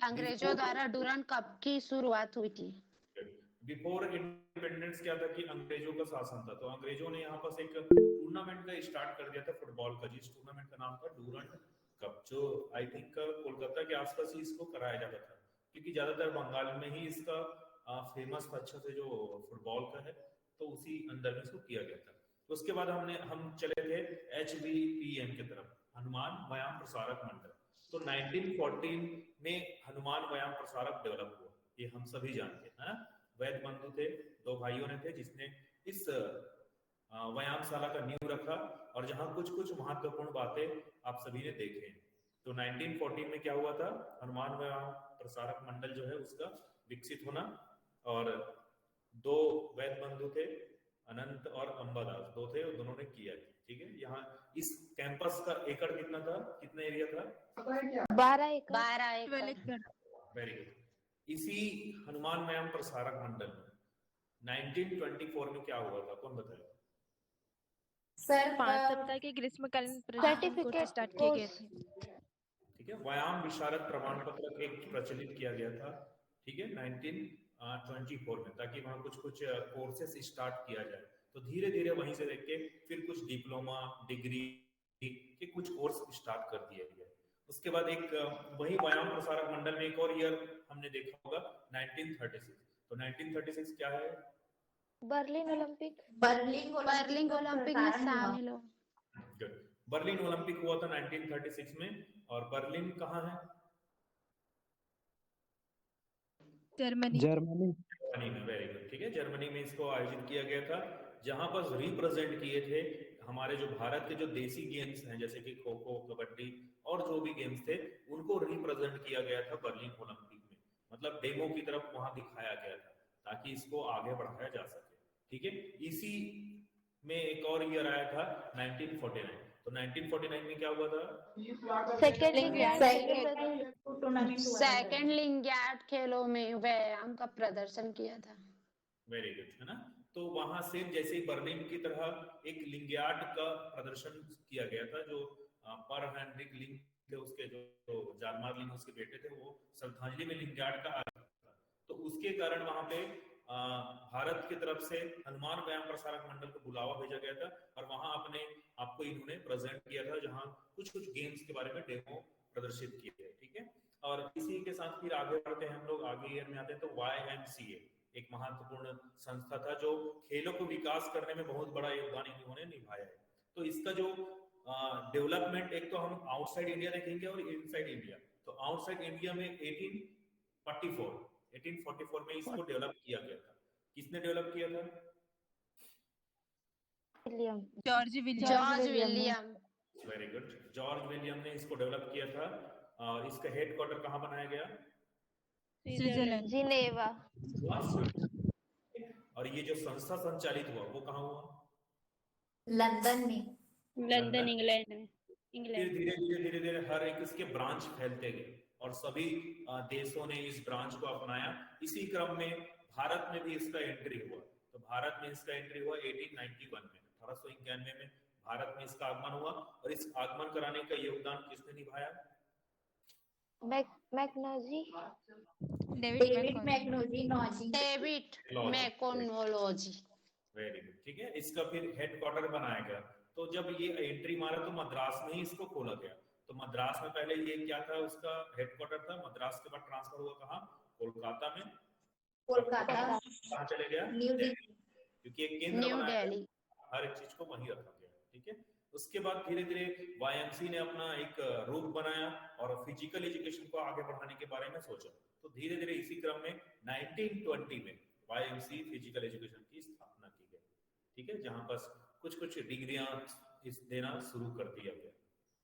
अंग्रेजों द्वारा Durand cup की शुरुआत हुई थी। बिफोर इंडिपेंडेंस क्या था कि अंग्रेजों का शासन था, तो अंग्रेजों ने यहाँ पास एक टूर्नामेंट का स्टार्ट कर दिया था फुटबॉल का, जिस टूर्नामेंट का नाम था डूरंड कप, जो आई थिंक कोलकाता के आसपास ही इसको कराया जाता था, क्योंकि ज्यादातर बंगाल में ही इसका फेमस अच्छा से जो फुटबॉल का है, तो उसी अंदर में इसको किया गया था। तो उसके बाद हम चले थे HVPM की तरफ, हनुमान व्यायाम प्रसारक मंडल। तो 1914 में हनुमान व्यायाम प्रसारक डेवलप हुआ, ये हम सभी जानते हैं ना। वैद बंधु थे, दो भाइयों ने थे जिसने इस व्यायामशाला का नींव रखा, और जहां कुछ कुछ महत्वपूर्ण बातें आप सभी ने देखे हैं। तो 1914 में क्या हुआ था, हनुमान व्यायाम प्रसारक मंडल जो है उसका विकसित होना, और दो वैद बंधु थे, अनंत और अंबादास, दो थे, दोनों ने किया। ठीक है, यहाँ इस कैंपस का एकड़ कितना था, कितना एरिया था? 12 एकड़। 12 एकड़। Very good. इसी हनुमान व्यायाम प्रसारक मंडल में 1924 में क्या हुआ था, कौन बताएगा? सर 5 सप्ताह के ग्रीष्मकालीन प्रशिक्षण कोर्स स्टार्ट किए गए थे। ठीक है, व्यायाम विशारद प्रमाण पत्र एक प्रचलित किया गया था, ठीक है, 1924 में, ताकि वहां कुछ कुछ कोर्सेस स्टार्ट किया जाए। तो धीरे धीरे वहीं से देख के फिर कुछ डिप्लोमा डिग्री के कुछ कोर्स स्टार्ट कर दिए गए। उसके बाद एक वही व्यायाम प्रसारक मंडल में एक और ईयर हमने देखा होगा 1936। तो 1936 क्या है? Berlin Olympic. बर्लिन ओलंपिक में शामिल हो। बर्लिन ओलंपिक हुआ था 1936 में, और बर्लिन कहाँ है? जर्मनी में। वेरी गुड, ठीक है, जर्मनी में इसको आयोजित किया गया था, जहां पर रिप्रेजेंट किए थे हमारे जो भारत के जो देसी गेम्स हैं, जैसे कि खो खो, कबड्डी और जो भी गेम्स थे, उनको रिप्रेजेंट किया गया था बर्लिन ओलंपिक में। मतलब डेमो की तरफ वहां दिखाया गया था, ताकि इसको आगे बढ़ाया जा सके। ठीक है, इसी में एक और ईयर आया था 1949। तो 1949 में क्या हुआ था? सेकंड लिंगायत खेलों में व्यायाम का प्रदर्शन किया था। वेरी गुड, है ना। तो वहां से जैसे बर्लिन की तरह एक लिंगायत का प्रदर्शन किया गया था, जो पर हेनरिक लिंग थे, उसके जो जानमार लिंग उसके बेटे थे, वो श्रद्धांजलि में लिंगायत का आयोजन था। तो उसके कारण वहां पे भारत की तरफ से हनुमान व्यायाम प्रसारक मंडल को बुलावा भेजा गया था, और वहां अपने आपको इन्होंने प्रेजेंट किया था, जहां कुछ कुछ गेम्स के बारे में डेमो प्रदर्शित किए थे। ठीक है, और इसी के साथ फिर आगे बढ़ते हैं हम लोग, आगे ईयर में आते हैं। तो YMCA एक महत्वपूर्ण संस्था था, जो खेलों को विकास करने में बहुत बड़ा योगदान इन्होंने निभाया है। तो इसका जो डेवलपमेंट, एक तो हम आउटसाइड इंडिया देखेंगे और इनसाइड इंडिया। तो आउटसाइड इंडिया में 1844 में इसको डेवलप किया गया था। किसने डेवलप किया था? George William. Very good, George William ने इसको डेवलप किया था, और इसका हेडक्वार्टर कहाँ बनाया गया? Switzerland, Geneva. और ये जो संस्था संचालित हुआ वो कहाँ हुआ? लंदन में। लंदन, इंग्लैंड में। फिर धीरे धीरे हर एक इसके ब्रांच फैलते गए, और सभी देशों ने इस ब्रांच को अपनाया। इसी क्रम में भारत में भी इसका एंट्री हुआ। तो भारत में इसका एंट्री हुआ 1891 में, 1891 में भारत में इसका आगमन हुआ। और इस आगमन कराने का योगदान किसने निभाया? डेविड मैकोनोलॉजी। वेरी गुड, ठीक है, इसका फिर हेडक्वार्टर बनाया गया। तो जब ये एंट्री मारा तो मद्रास में ही इसको खोला गया। तो मद्रास में पहले ये क्या था, उसका हेडक्वार्टर था। मद्रास के बाद ट्रांसफर हुआ कहाँ? कोलकाता में। कहाँ चले गया? क्योंकि एक केंद्र बनाया, हर एक चीज को वहीं रखा गया। ठीक है, उसके बाद धीरे धीरे YMC ने अपना एक रूप बनाया, और फिजिकल एजुकेशन को आगे बढ़ाने के बारे में सोचा। तो धीरे धीरे इसी क्रम में 1920 में YMC फिजिकल एजुकेशन की स्थापना की गई। ठीक है, जहां पर कुछ कुछ डिग्रियां देना शुरू कर दिया गया।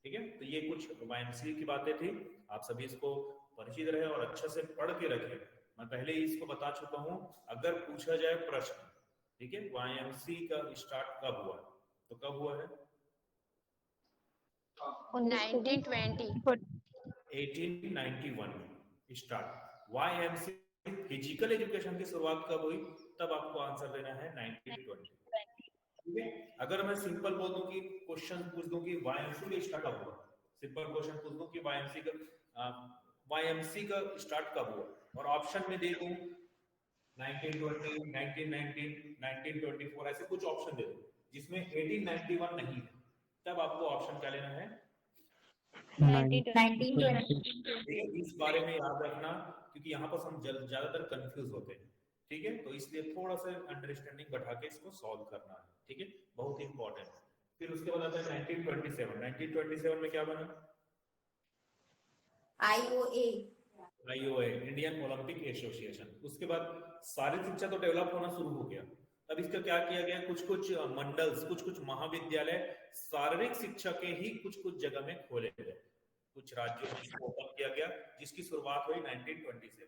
ठीक है, तो ये कुछ YMC की बातें थी, आप सभी इसको परिचित रहे और अच्छे से पढ़ के रखें। मैं पहले ही इसको बता चुका हूं, अगर पूछा जाए प्रश्न, ठीक है, YMC का स्टार्ट कब हुआ, तो कब हुआ है? 1891 में स्टार्ट। YMC फिजिकल एजुकेशन की शुरुआत कब हुई, तब आपको आंसर देना है 1920। ठीक है, अगर मैं सिंपल बोल दूं कि क्वेश्चन पूछ दूं कि YMC का स्टार्ट कब हुआ, सिंपल क्वेश्चन पूछ दूं कि YMC का YMC का स्टार्ट कब हुआ, और ऑप्शन में दे दूं 1920, 1919, 1924, ऐसे कुछ ऑप्शन दे दूं जिसमें 1891 नहीं है, तब आपको ऑप्शन क्या लेना है? 1920। ठीक है, इस बारे में याद रखना क्योंकि यहाँ पर हम ज्यादातर कंफ्यूज होते हैं। ठीक है, तो इसलिए थोड़ा सा अंडरस्टैंडिंग बढ़ा के इसको सॉल्व करना है। ठीक है, बहुत इंपॉर्टेंट है। फिर उसके बाद आता है 1927। 1927 में क्या बना? IOA। Indian Olympic association. उसके बाद शारीरिक शिक्षा तो डेवलप होना शुरू हो गया। अब इसका क्या किया गया, कुछ कुछ मंडल्स, कुछ कुछ महाविद्यालय शारीरिक शिक्षा के ही कुछ कुछ जगह में खोले गए, कुछ राज्यों में इसको ओपन किया गया, जिसकी शुरुआत हुई 1927 से।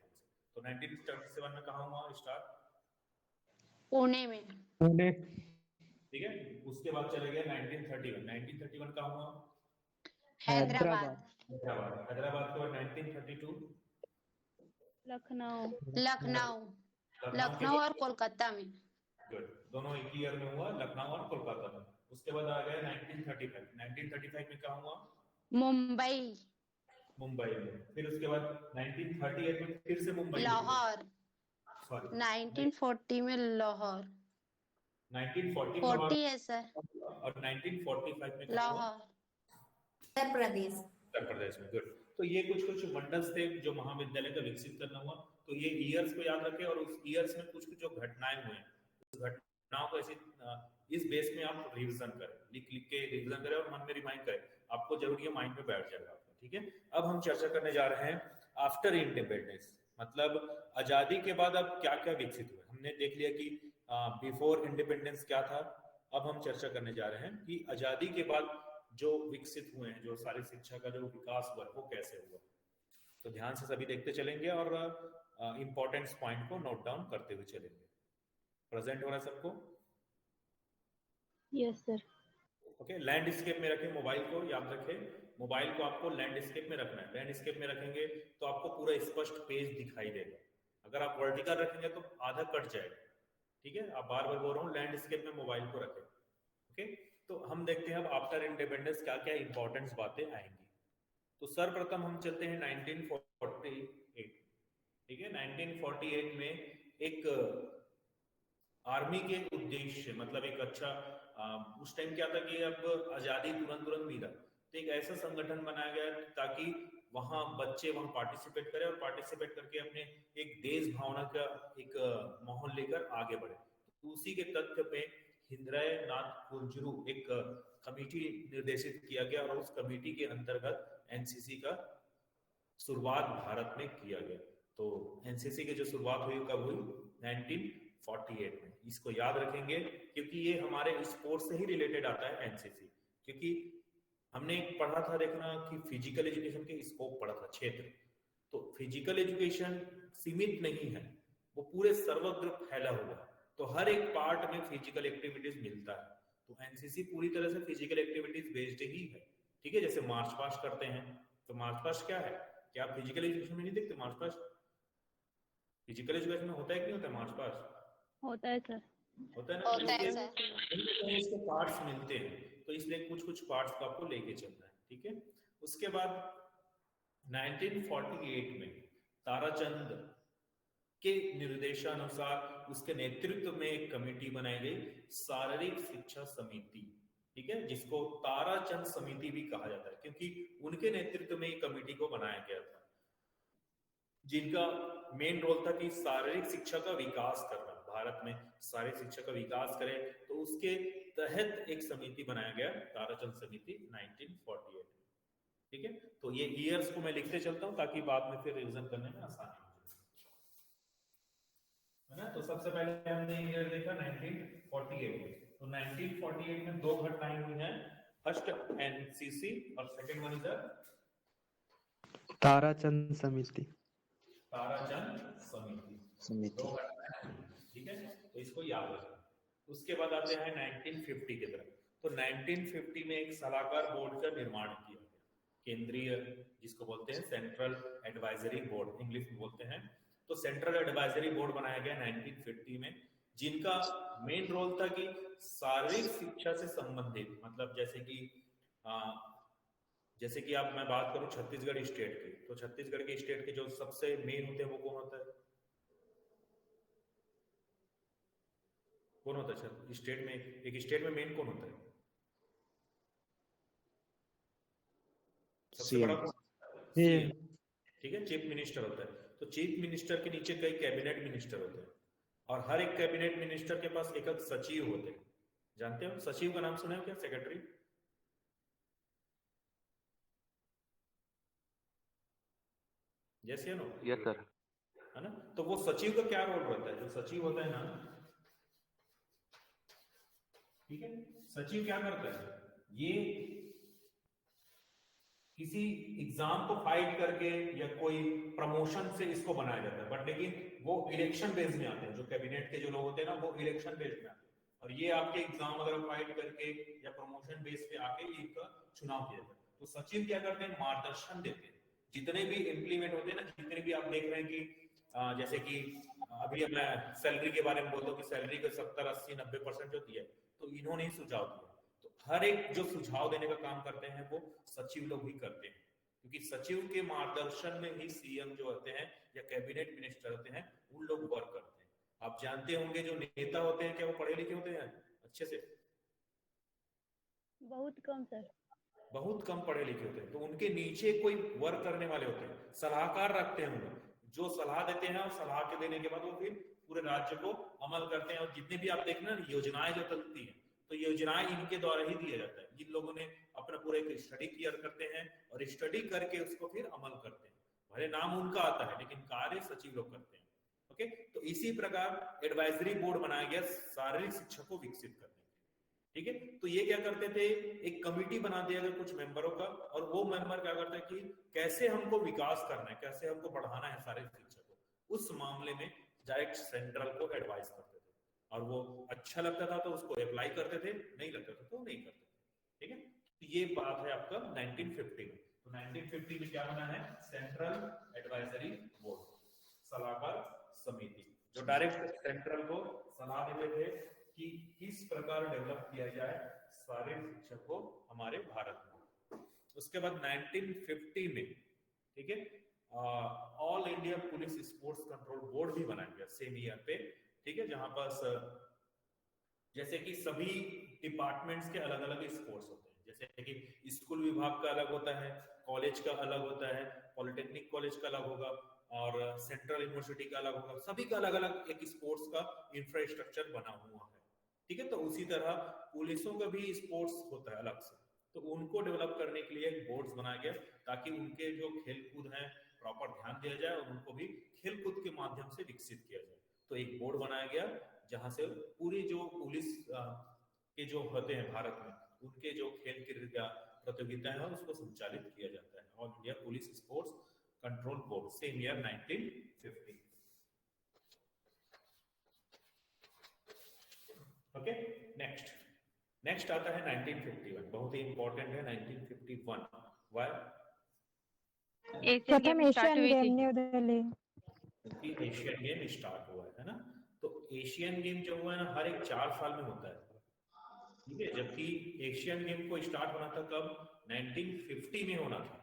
तो 1927 में कहाँ हुआ स्टार्ट? पुणे में। पुणे। ठीक है, उसके बाद चले गए 1931। 1931 कहाँ हुआ? हैदराबाद। हैदराबाद के बाद 1932 लखनऊ। लखनऊ और कोलकाता में। गुड, दोनों एक ही ईयर में हुआ, लखनऊ और कोलकाता में। उसके बाद आ गया 1935। 1935 में क्या हुआ? मुंबई में। फिर उसके बाद 1938 में फिर से मुंबई। लाहौर। सॉरी 1940 में लाहौर। 1940 40 है सर। और 1945 में लाहौर। उत्तर प्रदेश। उत्तर प्रदेश में। गुड, तो ये कुछ कुछ मंडल्स थे जो महाविद्यालय का विकसित करना हुआ। तो ये ईयर्स को याद रखें, और उस ईयर्स में कुछ कुछ जो घटनाएं हुए, उस घटनाओं को ऐसे इस बेस में आप रिवीजन करें, लिख लिख के रिवीजन करें और मन में रिमाइंड करें, आपको जरूर ये माइंड में बैठ जाएगा आपका। ठीक है, अब हम चर्चा करने जा रहे हैं आफ्टर इंडिपेंडेंस, मतलब आजादी के बाद अब क्या क्या विकसित हुआ। हमने देख लिया कि बिफोर इंडिपेंडेंस क्या था। अब हम चर्चा करने जा रहे हैं कि आजादी के बाद जो विकसित हुए हैं, जो सारी शिक्षा का जो विकास हुआ वो कैसे हुआ। तो ध्यान से सभी देखते चलेंगे और इंपॉर्टेंट पॉइंट को नोट डाउन करते हुए चलेंगे। प्रेजेंट हो रहा है सबको? Yes sir. ओके, लैंडस्केप में रखें मोबाइल को, याद रखें मोबाइल को आपको लैंडस्केप में रखना है। लैंडस्केप में रखेंगे तो आपको पूरा स्पष्ट पेज दिखाई देगा। अगर आप वर्टिकल रखेंगे तो आधा कट जाएगा। ठीक है, आप बार बार बोल रहा हूँ लैंडस्केप में मोबाइल को रखें। ओके, तो हम देखते हैं अब आफ्टर इंडिपेंडेंस क्या क्या इंपॉर्टेंट बातें आएंगी। तो सर्वप्रथम हम चलते हैं 1948। ठीक है, 1948 में एक आर्मी के उद्देश्य, मतलब एक अच्छा उस टाइम क्या था कि अब आजादी तुरंत मिला, तो एक ऐसा संगठन बनाया गया ताकि वहां बच्चे वहां पार्टिसिपेट करें और पार्टिसिपेट करके अपने एक देश भावना का एक माहौल लेकर आगे बढ़े। तो उसी के तथ्य पे हिंद्राय नाथ कुंजरू एक कमेटी निर्देशित किया गया और उस कमेटी के अंतर्गत एनसीसी का शुरुआत भारत में किया गया। तो एनसीसी की जो शुरुआत हुई कब हुई? 1948 में। इसको याद रखेंगे क्योंकि ये हमारे स्पोर्ट्स से ही रिलेटेड आता है एनसीसी। क्योंकि हमने पढ़ा था, देखना कि फिजिकल एजुकेशन के स्कोप पढ़ा था, क्षेत्र। तो फिजिकल एजुकेशन सीमित नहीं है, वो पूरे सर्वत्र फैला हुआ है। तो हर एक पार्ट में फिजिकल एक्टिविटीज मिलता है। तो एनसीसी पूरी तरह से फिजिकल एक्टिविटीज बेस्ड ही है। ठीक है, जैसे मार्च पास्ट करते हैं, तो मार्च पास्ट क्या है? क्या आप फिजिकल एजुकेशन में नहीं देखते मार्च पास्ट? फिजिकल एजुकेशन में होता है कि नहीं होता है मार्च पास्ट? होता है सर। होता है ना? होता है सर। इसके पार्ट्स मिलते हैं, तो इसलिए कुछ कुछ पार्ट्स को आपको लेके चलना है। ठीक है, उसके बाद 1948 में ताराचंद के निर्देशानुसार उसके नेतृत्व में एक कमेटी बनाई गई, शारीरिक शिक्षा समिति। ठीक है, जिसको ताराचंद समिति भी कहा जाता है क्योंकि उनके नेतृत्व में एक कमेटी को बनाया गया था, जिनका मेन रोल था कि शारीरिक शिक्षा का विकास करना, भारत में शारीरिक शिक्षा का विकास करे। तो उसके तहत एक समिति बनाया गया, ताराचंद समिति, 1948। ठीक है, तो ये ईयर्स को मैं लिखते चलता हूं ताकि बाद में फिर रिवीजन करने में आसानी हो जाए, है ना। तो सबसे पहले हमने ईयर देखा 1948 में। तो 1948 में दो घटनाएं हुई हैं, फर्स्ट एनसीसी और सेकंड वन इज ताराचंद समिति। ताराचंद समिति। ठीक है, तो इसको याद रखें। उसके बाद आते हैं 1950 की तरफ। तो 1950 में एक सलाहकार बोर्ड का निर्माण किया गया, केंद्रीय, जिसको बोलते हैं सेंट्रल एडवाइजरी बोर्ड, इंग्लिश में बोलते हैं। तो सेंट्रल एडवाइजरी बोर्ड बनाया गया 1950 में, जिनका मेन रोल था कि शारीरिक शिक्षा से संबंधित, मतलब जैसे कि जैसे कि आप मैं बात करूं छत्तीसगढ़ स्टेट की, तो छत्तीसगढ़ के स्टेट के जो सबसे मेन होते हैं वो कौन होता है? कौन होता है सर स्टेट में? एक स्टेट में मेन कौन होता है? सबसे बड़ा कौन? सीएम। ठीक है, चीफ मिनिस्टर होता है। तो चीफ मिनिस्टर के नीचे कई कैबिनेट मिनिस्टर होते हैं, और हर एक कैबिनेट मिनिस्टर के पास एक एक सचिव होते हैं। जानते हो सचिव का नाम सुना है क्या? सेक्रेटरी। जैसे नो यस सर। है ना? तो वो सचिव का क्या रोल रहता है? जो सचिव होता है ना, ठीक है, सचिव क्या करता है? ये किसी एग्जाम को फाइट करके या कोई प्रमोशन से इसको बनाया जाता है, बट लेकिन वो इलेक्शन बेस में आते हैं। जो कैबिनेट के जो लोग होते हैं ना, वो इलेक्शन बेस में आते हैं, और ये आपके एग्जाम वगैरह फाइट करके या प्रमोशन बेस पे आके इनका चुनाव किया जाता है। तो सचिव क्या करते हैं? मार्गदर्शन देते हैं। जितने भी इम्प्लीमेंट होते हैं ना, जितने भी आप देख रहे हैं कि जैसे कि अभी मैं सैलरी के बारे में बोलता हूँ कि सैलरी का 70-80-90% जो दिया, तो इन्होंने ही सुझाव दिया। तो हर एक जो सुझाव देने का काम करते हैं वो सचिव लोग ही करते हैं, क्योंकि सचिव के मार्गदर्शन में ही सीएम जो होते हैं या कैबिनेट मिनिस्टर होते हैं, उन लोग वर्क करते हैं। आप जानते होंगे जो नेता होते हैं, क्या वो पढ़े लिखे होते हैं अच्छे से? बहुत कम सर। बहुत कम पढ़े लिखे होते हैं। तो उनके नीचे कोई वर्क करने वाले होते हैं, सलाहकार रखते हैं उन्हें, जो सलाह देते हैं, और सलाह के देने के बाद वो फिर पूरे राज्य को अमल करते हैं। और जितने भी आप देखना योजनाएं जो चलती हैं, तो योजनाएं इनके द्वारा ही दिया जाता है। इन लोगों ने अपना पूरा एक स्टडी क्लियर करते हैं, और स्टडी करके उसको फिर अमल करते हैं। भले नाम उनका आता है, लेकिन कार्य सचिव लोग करते हैं। ओके, तो इसी प्रकार एडवाइजरी बोर्ड बनाया गया शारीरिक शिक्षा को विकसित करने। ठीक है, तो ये क्या करते थे? एक कमिटी बना दिया गया कुछ मेंबरों का, और वो मेंबर क्या करते हैं कि कैसे हमको विकास करना है, कैसे हमको बढ़ाना है शारीरिक शिक्षा को, उस मामले में डायरेक्ट सेंट्रल को एडवाइस करते थे। और वो अच्छा लगता था तो उसको अप्लाई करते थे, नहीं लगता था तो नहीं करते थे। ठीक है, तो ये बात है आपका 1950 में। तो 1950 में क्या बना है? सेंट्रल एडवाइजरी बोर्ड, सलाहकार समिति, जो डायरेक्ट सेंट्रल को सलाह देते थे कि किस प्रकार डेवलप किया जाए शारीरिक शिक्षा को हमारे भारत में। उसके बाद 1950 में, ठीक है, all India police sports control board भी बनाया गया सेम ईयर पे। ठीक है, जहां पर जैसे कि सभी डिपार्टमेंट्स के अलग अलग स्पोर्ट्स होते हैं। जैसे कि स्कूल विभाग का अलग होता है, कॉलेज का अलग होता है, पॉलिटेक्निक कॉलेज का अलग होगा, और सेंट्रल यूनिवर्सिटी का अलग होगा। सभी का अलग अलग एक स्पोर्ट्स का इंफ्रास्ट्रक्चर बना हुआ है। ठीक है, तो उसी तरह पुलिसों का भी स्पोर्ट्स होता है अलग से, तो उनको डेवलप करने के लिए एक बोर्ड्स बनाया गया, ताकि उनके जो खेल कूद है प्रॉपर ध्यान दिया जाए, और उनको भी खेल कूद के माध्यम से विकसित किया जाए। तो एक बोर्ड बनाया गया, जहां से पूरी जो पुलिस के जो होते हैं भारत में, उनके जो खेल की प्रतियोगिता है उसको संचालित किया जाता है। All India police sports control board, same year 1950। Okay, next आता है 1951, बहुत ही इंपॉर्टेंट है 1951। व्हाई? एशियन गेम स्टार्ट हुई थी। New Delhi. Asian game start हुआ है ना? तो एशियन गेम जो हुआ है ना, हर एक 4 साल में होता है। ठीक है, जबकि एशियन गेम को स्टार्ट होना था कब? 1950 में होना था,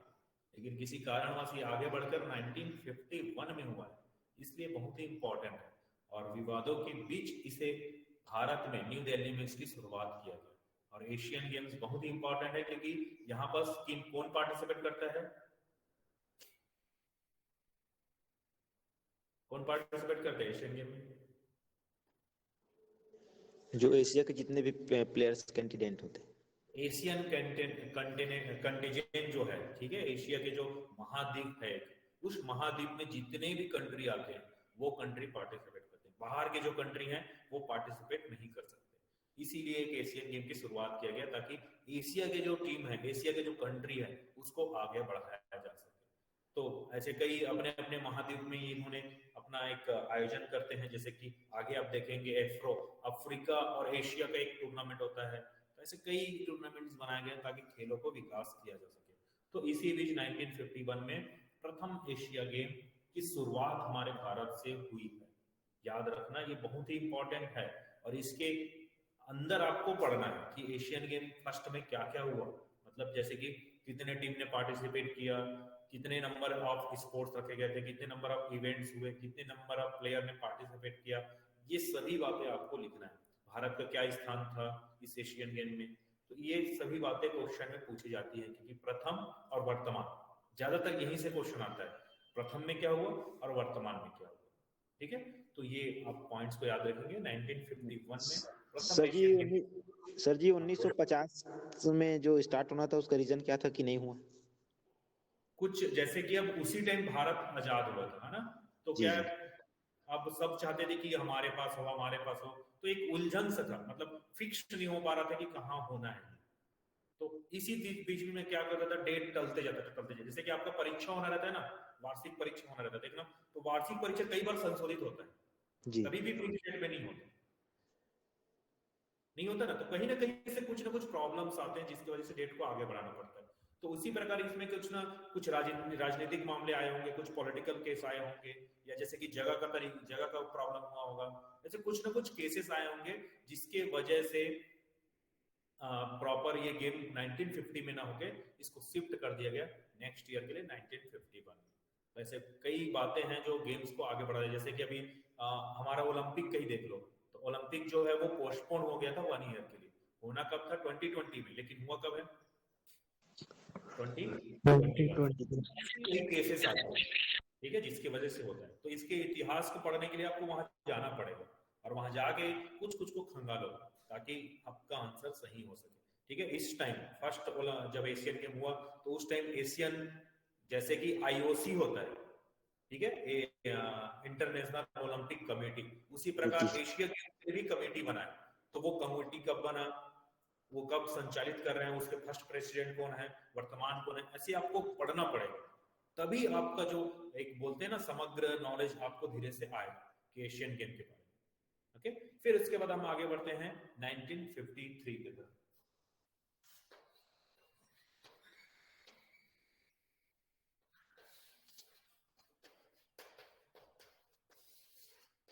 लेकिन किसी कारणवश ये आगे बढ़कर 1951 में हुआ है, इसलिए बहुत ही इंपॉर्टेंट है। और विवादों के बीच इसे भारत में न्यू दिल्ली में इसकी शुरुआत किया गया। और एशियन गेम्स बहुत ही इंपॉर्टेंट है, क्योंकि यहाँ पर कौन पार्टिसिपेट करता है? कौन पार्टिसिपेट करते हैं एशियन गेम में? जो एशिया के जितने भी प्लेयर्स कैंडिडेट होते हैं, एशियन कंटिजेंट जो है, ठीक है, एशिया के जो महाद्वीप है, उस महाद्वीप में जितने भी कंट्री आते हैं वो कंट्री पार्टिसिपेट करते हैं। बाहर के जो कंट्री हैं वो पार्टिसिपेट नहीं कर सकते। इसीलिए एक एशियन गेम की शुरुआत किया गया, ताकि एशिया के जो टीम है, एशिया के जो कंट्री है, उसको आगे बढ़ाया जा सके। तो ऐसे कई अपने अपने महाद्वीप में इन्होंने अपना एक आयोजन करते हैं। जैसे कि आगे आप देखेंगे अफ्रीका और एशिया का एक टूर्नामेंट होता है। तो ऐसे कई टूर्नामेंट्स बनाए गए ताकि खेलों को विकास किया जा सके। तो इसी बीच 1951 में प्रथम एशिया गेम की शुरुआत हमारे भारत से हुई है। याद रखना, ये बहुत ही इंपॉर्टेंट है, और इसके अंदर आपको पढ़ना है कि एशियन गेम फर्स्ट में क्या क्या हुआ। मतलब जैसे कि कितने टीम ने पार्टिसिपेट किया, कितने नंबर ऑफ स्पोर्ट्स रखे गए थे, कितने नंबर ऑफ इवेंट्स हुए, कितने नंबर ऑफ प्लेयर ने पार्टिसिपेट किया, ये सभी बातें आपको लिखना है। भारत का क्या स्थान था इस एशियन गेम में, तो ये सभी बातें क्वेश्चन में पूछी जाती है, क्योंकि प्रथम और वर्तमान ज्यादातर यहीं से क्वेश्चन आता है, प्रथम में क्या हुआ और वर्तमान में क्या हुआ। ठीक है, तो ये आप पॉइंट्स को याद रखेंगे। 1951 में प्रथम एशियन गेम। सर जी 1950 में जो स्टार्ट होना था उसका रीजन क्या था कि नहीं हुआ? कुछ जैसे कि अब उसी टाइम भारत आजाद हुआ था, है ना, तो जी, क्या जी। अब सब चाहते थे कि हमारे पास हो, हमारे पास हो, तो एक उलझन सा था, मतलब फिक्स नहीं हो पा रहा था कि कहाँ होना है। तो इसी बीच में क्या कर रहा था, डेट टलते जाता था, टलते जाता। जैसे कि आपका परीक्षा होना रहता है ना, वार्षिक परीक्षा होना रहता है, देखना, तो वार्षिक परीक्षा कई बार संशोधित होता है, जी। कभी भी फिक्स डेट पे नहीं होता, नहीं होता ना, तो कहीं ना कहीं से कुछ ना कुछ प्रॉब्लम्स आते हैं जिसकी वजह से डेट को आगे बढ़ाना पड़ता है। तो उसी प्रकार इसमें कुछ ना कुछ राजनीतिक मामले आए होंगे, कुछ पॉलिटिकल केस आए होंगे, या जैसे कि जगह का प्रॉब्लम हुआ होगा, ऐसे कुछ ना कुछ केसेस आए होंगे जिसके वजह से प्रॉपर ये गेम 1950 में ना होके इसको शिफ्ट कर दिया गया नेक्स्ट ईयर के लिए 1951। वैसे कई बातें हैं जो गेम्स को आगे बढ़ा रही है, जैसे कि अभी हमारा ओलंपिक का ही देख लो, तो ओलंपिक जो है वो पोस्टपोन हो गया था 1 ईयर के लिए, होना कब था 2020 में, लेकिन हुआ कब है 2021। केसेस आते हैं, ठीक है, जिसकी वजह से होता है। तो इसके इतिहास को पढ़ने के लिए आपको वहां जाना पड़ेगा और वहां जाके कुछ को खंगालो ताकि आपका आंसर सही हो सके। ठीक है, इस टाइम फर्स्ट जब एशियन गेम हुआ तो उस टाइम एशियन, जैसे कि आईओसी होता है, ठीक है, इंटरनेशनल ओलंपिक कमेटी, उसी प्रकार एशिया गेम की भी कमेटी बनाए। तो वो कमेटी कब बना, वो कब संचालित कर रहे हैं, उसके फर्स्ट प्रेसिडेंट कौन है, वर्तमान कौन है, ऐसे आपको पढ़ना पड़ेगा, तभी आपका जो एक बोलते हैं ना समग्र नॉलेज आपको धीरे से आए कि एशियन गेम के बारे में। ओके, फिर उसके बाद हम आगे बढ़ते हैं 1953 की तरफ।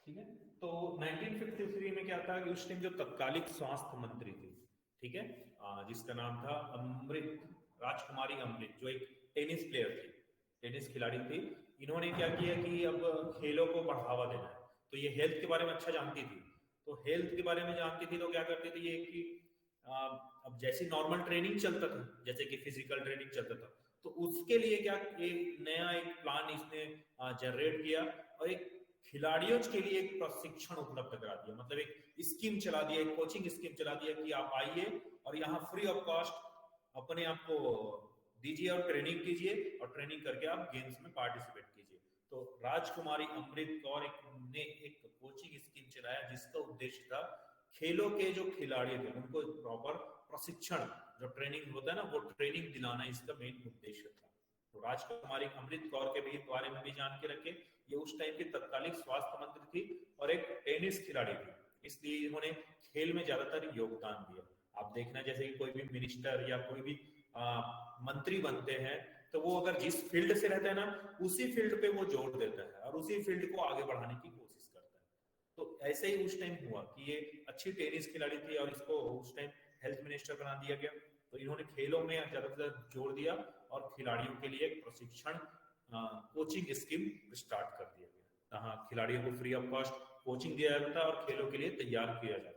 ठीक है, तो 1953 में क्या था कि उस टाइम जो तत्कालिक स्वास्थ्य मंत्री थी, ठीक है, जिसका नाम था राजकुमारी अमृत, जो एक टेनिस प्लेयर थी, टेनिस खिलाड़ी थी। इन्होंने क्या किया कि अब खेलों को बढ़ावा देना है, तो ये हेल्थ के बारे में अच्छा जानती थी, तो हेल्थ के बारे में जानती थी, तो क्या करती थी ये कि अब जैसे नॉर्मल ट्रेनिंग चलता था, जैसे कि फिजिकल ट्रेनिंग चलता था, तो उसके लिए क्या एक नया एक प्लान इसने जनरेट किया और एक खिलाड़ियों के लिए एक प्रशिक्षण उपलब्ध करा दिया, मतलब एक स्कीम चला दिया, एक कोचिंग स्कीम चला दिया कि आप आइए और यहाँ फ्री ऑफ कॉस्ट अपने आप को दीजिए और ट्रेनिंग कीजिए और ट्रेनिंग करके आप गेम्स में पार्टिसिपेट कीजिए। तो राजकुमारी अमृत कौर ने एक कोचिंग स्कीम चलाया जिसका उद्देश्य था खेलों के जो खिलाड़ी थे उनको प्रॉपर प्रशिक्षण, जो ट्रेनिंग होता है ना, वो ट्रेनिंग दिलाना इसका मेन उद्देश्य था। तो राजकुमारी अमृत कौर के भी बारे में भी जान के रखे, ये उस टाइम की तत्कालिक स्वास्थ्य मंत्री थी और एक टेनिस खिलाड़ी थी, इसलिए इन्होंने खेल में ज्यादातर योगदान दिया। आप देखना जैसे कि कोई भी मिनिस्टर या कोई भी मंत्री बनते हैं तो वो अगर जिस फील्ड से रहता है ना उसी फील्ड पे वो जोर देता है और उसी फील्ड को आगे बढ़ाने की कोशिश करता है। तो ऐसे ही उस टाइम हुआ कि ये अच्छी टेनिस खिलाड़ी थी और इसको उस टाइम हेल्थ मिनिस्टर बना दिया गया। तो इन्होंने खेलों में ज्यादा से ज्यादा जोर दिया और खिलाड़ियों के लिए एक प्रशिक्षण कोचिंग स्कीम स्टार्ट कर दिया गया। हाँ, खिलाड़ियों को फ्री ऑफ कॉस्ट कोचिंग दिया जाता था और खेलों के लिए तैयार किया जाता था।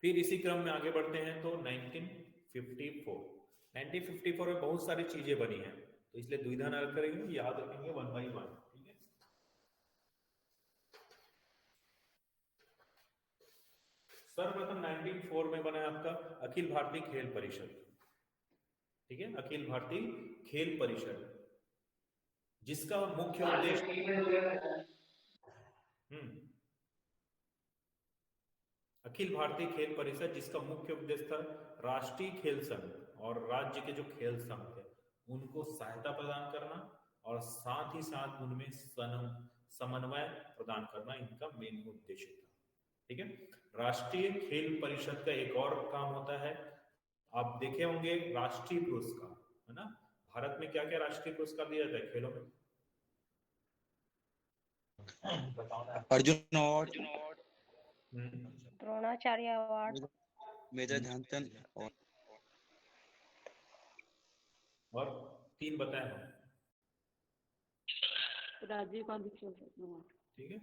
फिर इसी क्रम में आगे बढ़ते हैं तो 1954 में बहुत सारी चीजें बनी हैं, तो इसलिए द्विधा न करेंगे, याद रखेंगे 1 by 1। ठीक है, सर्वप्रथम 1904 में बना है आपका अखिल भारतीय खेल परिषद। ठीक है, अखिल भारतीय खेल परिषद जिसका मुख्य उद्देश्य अखिल भारतीय खेल परिषद जिसका मुख्य उद्देश्य था राष्ट्रीय खेल संघ और राज्य के जो खेल संघ थे उनको सहायता प्रदान करना और साथ ही साथ उनमें समन्वय प्रदान करना इनका मेन उद्देश्य था। ठीक है, राष्ट्रीय खेल परिषद का एक और काम होता है, आप देखे होंगे राष्ट्रीय पुरस्कार, है ना, भारत में क्या क्या राष्ट्रीय पुरस्कार दिया जाता है खेलों में? Arjuna award, Dronacharya award, major Dhyan Chand और और 3 बताए हम। राजीव गांधी खेल रत्न अवार्ड। ठीक है,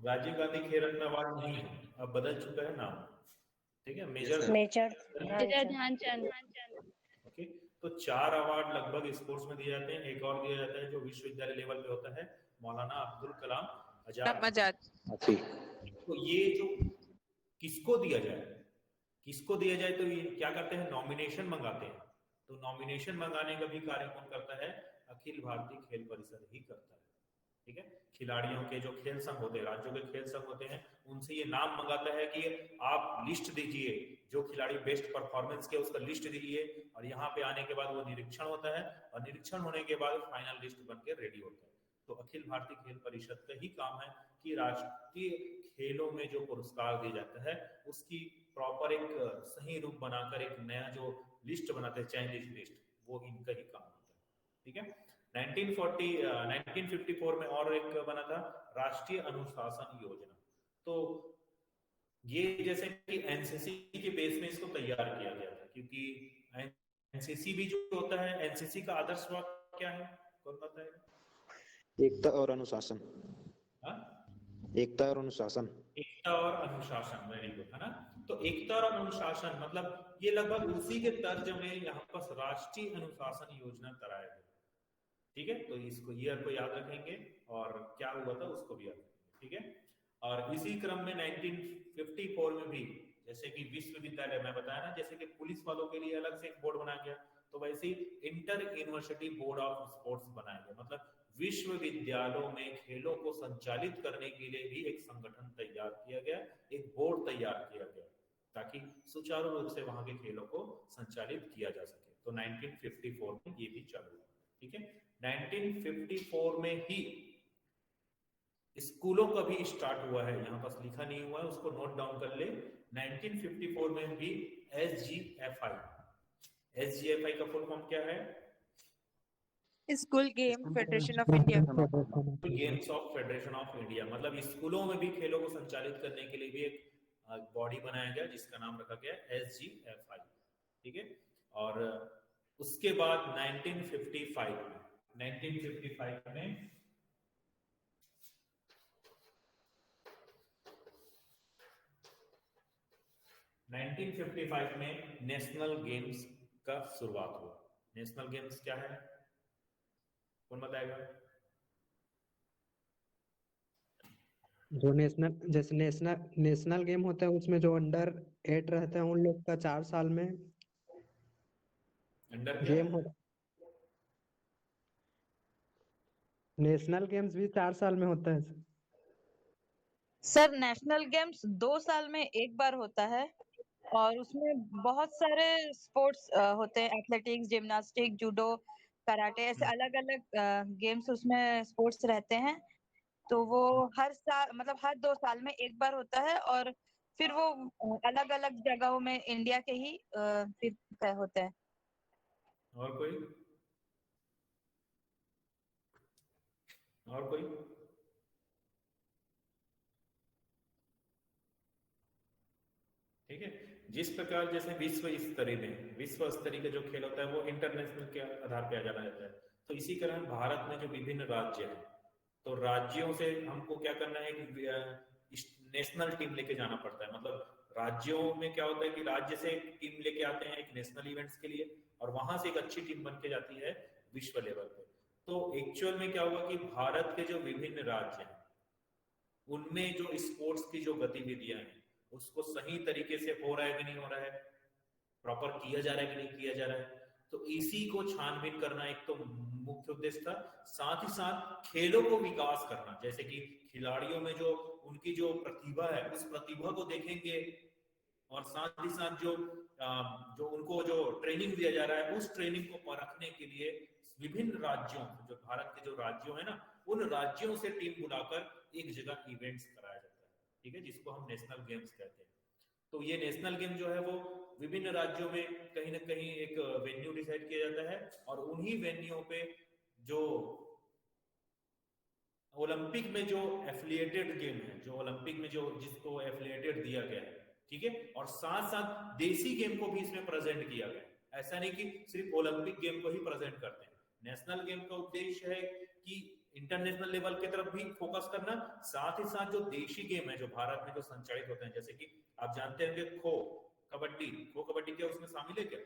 राजीव गांधी खेल रत्न अवार्ड नहीं है, अब बदल चुका है नाम। ठीक है, major major major Dhyan Chand. Okay. तो 4 अवार्ड लगभग स्पोर्ट्स में दिए जाते हैं। एक और दिया जाता है जो विश्वविद्यालय लेवल पे होता है, मौलाना अब्दुल कलाम आजाद। तो ये जो किसको दिया जाए तो ये क्या करते हैं, नॉमिनेशन मंगाते हैं। तो नॉमिनेशन मंगाने का भी कार्य कौन करता है, अखिल भारतीय खेल परिषद ही करता है। ठीक है, खिलाड़ियों के जो खेल संघ होते हैं, राज्यों के खेल संघ होते हैं, उनसे ये नाम मंगाता है कि आप लिस्ट दीजिए, जो खिलाड़ी बेस्ट परफॉर्मेंस के उसका लिस्ट दीजिए, और यहाँ पे आने के बाद वो निरीक्षण होता है, और निरीक्षण होने के बाद फाइनल लिस्ट बन के रेडी होता है। तो अखिल भारतीय खेल परिषद का ही काम है कि राष्ट्रीय खेलों में जो पुरस्कार दिया जाता है उसकी प्रॉपर एक सही रूप बनाकर एक नया जो लिस्ट बनाते हैं, चयनित लिस्ट, वो इनका ही काम होता है। ठीक है, 1954 में और एक बना था राष्ट्रीय अनुशासन योजना। तो ये जैसे कि एनसीसी के बेस में इसको तैयार किया गया था, क्योंकि एनसीसी भी जो होता है, एनसीसी का आदर्श वाक्य क्या है, कौन बताएगा? एकता और अनुशासन। हाँ, एकता और अनुशासन। एकता और अनुशासन, वेरी गुड, है ना। तो एकता और अनुशासन मतलब ये लगभग उसी के तर्ज में यहाँ पर राष्ट्रीय अनुशासन योजना कराया गया। ठीक है, तो इसको ईयर को याद रखेंगे और क्या हुआ था उसको भी याद रखेंगे। ठीक है, और इसी क्रम में 1954 में भी जैसे कि विश्वविद्यालय में बताया ना, जैसे कि पुलिस वालों के लिए अलग से एक बोर्ड बनाया गया, तो वैसे ही inter university board of sports बनाया गया। मतलब विश्वविद्यालयों में खेलों को संचालित करने के लिए भी एक संगठन तैयार किया गया, एक बोर्ड तैयार किया गया, ताकि सुचारू रूप से वहां के खेलों को संचालित किया जा सके। तो 1954 में ये भी चालू हुआ। ठीक है, 1954 में ही स्कूलों का भी स्टार्ट हुआ है, यहाँ पास लिखा नहीं हुआ है, उसको नोट डाउन कर ले। 1954 में भी एसजीएफआई का फुल फॉर्म क्या है? School game federation of India. Games of federation of India, मतलब स्कूलों में भी खेलों को संचालित करने के लिए भी एक बॉडी बनाया गया जिसका नाम रखा गया एसजीएफआई। ठीक है, और उसके बाद 1955 में नेशनल गेम्स का शुरुआत हुआ। नेशनल गेम्स क्या है, कौन बताएगा? जो नेशनल गेम होता है उसमें जो अंडर 8 रहते हैं उन लोग का 4 साल में अंडर गेम होता। नेशनल गेम्स भी 4 साल में होता है सर। नेशनल गेम्स 2 साल में एक बार होता है और उसमें बहुत सारे स्पोर्ट्स होते हैं, एथलेटिक्स, जिम्नास्टिक, जूडो, कराटे, ऐसे अलग अलग गेम्स उसमें स्पोर्ट्स रहते हैं। तो वो हर साल मतलब हर 2 साल में एक बार होता है, और फिर वो अलग अलग जगहों में इंडिया के ही फिर होते हैं। और कोई? ठीक है, जिस प्रकार जैसे विश्व स्तरीय का जो खेल होता है वो इंटरनेशनल के आधार पे आ जाना जाता है, तो इसी तरह भारत में जो विभिन्न राज्य हैं, तो राज्यों से हमको क्या करना है कि नेशनल टीम लेके जाना पड़ता है। मतलब राज्यों में क्या होता है कि राज्य से एक टीम लेके आते हैं एक नेशनल इवेंट्स के लिए, और वहां से एक अच्छी टीम बन के जाती है विश्व लेवल पे। तो एक्चुअल में क्या हुआ कि भारत के जो विभिन्न राज्य हैं उनमें जो स्पोर्ट्स की जो गतिविधियां हैं उसको सही तरीके से हो रहा है कि नहीं हो रहा है, प्रॉपर किया जा रहा है कि नहीं किया जा रहा है, तो इसी को छानबीन करना एक तो मुख्य उद्देश्य था। साथ ही साथ खेलों को विकास करना, जैसे कि खिलाड़ियों में जो उनकी जो प्रतिभा है उस प्रतिभा को देखेंगे, और साथ ही साथ जो उनको जो ट्रेनिंग दिया जा रहा है उस ट्रेनिंग को परखने के लिए विभिन्न राज्यों, जो भारत के जो राज्यों है ना, उन राज्यों से टीम बुलाकर एक जगह इवेंट्स कराया जाता है। ठीक है, जिसको हम नेशनल गेम्स कहते हैं। तो ये नेशनल गेम जो है वो विभिन्न राज्यों में कहीं ना कहीं एक वेन्यू डिसाइड किया जाता है, और उन्हीं वेन्यू पे जो ओलंपिक में जो एफिलिएटेड गेम है, जो ओलंपिक में जो जिसको एफिलिएटेड दिया गया है, ठीक है, और साथ साथ देसी गेम को भी इसमें प्रेजेंट किया गया। ऐसा नहीं कि सिर्फ ओलंपिक गेम को ही प्रेजेंट करते हैं। नेशनल गेम का उद्देश्य है कि इंटरनेशनल लेवल की तरफ भी फोकस करना, साथ ही साथ जो देशी गेम है जो भारत में जो संचालित होते हैं, जैसे कि आप जानते हैं कि खो कबड्डी क्या उसमें शामिल है क्या?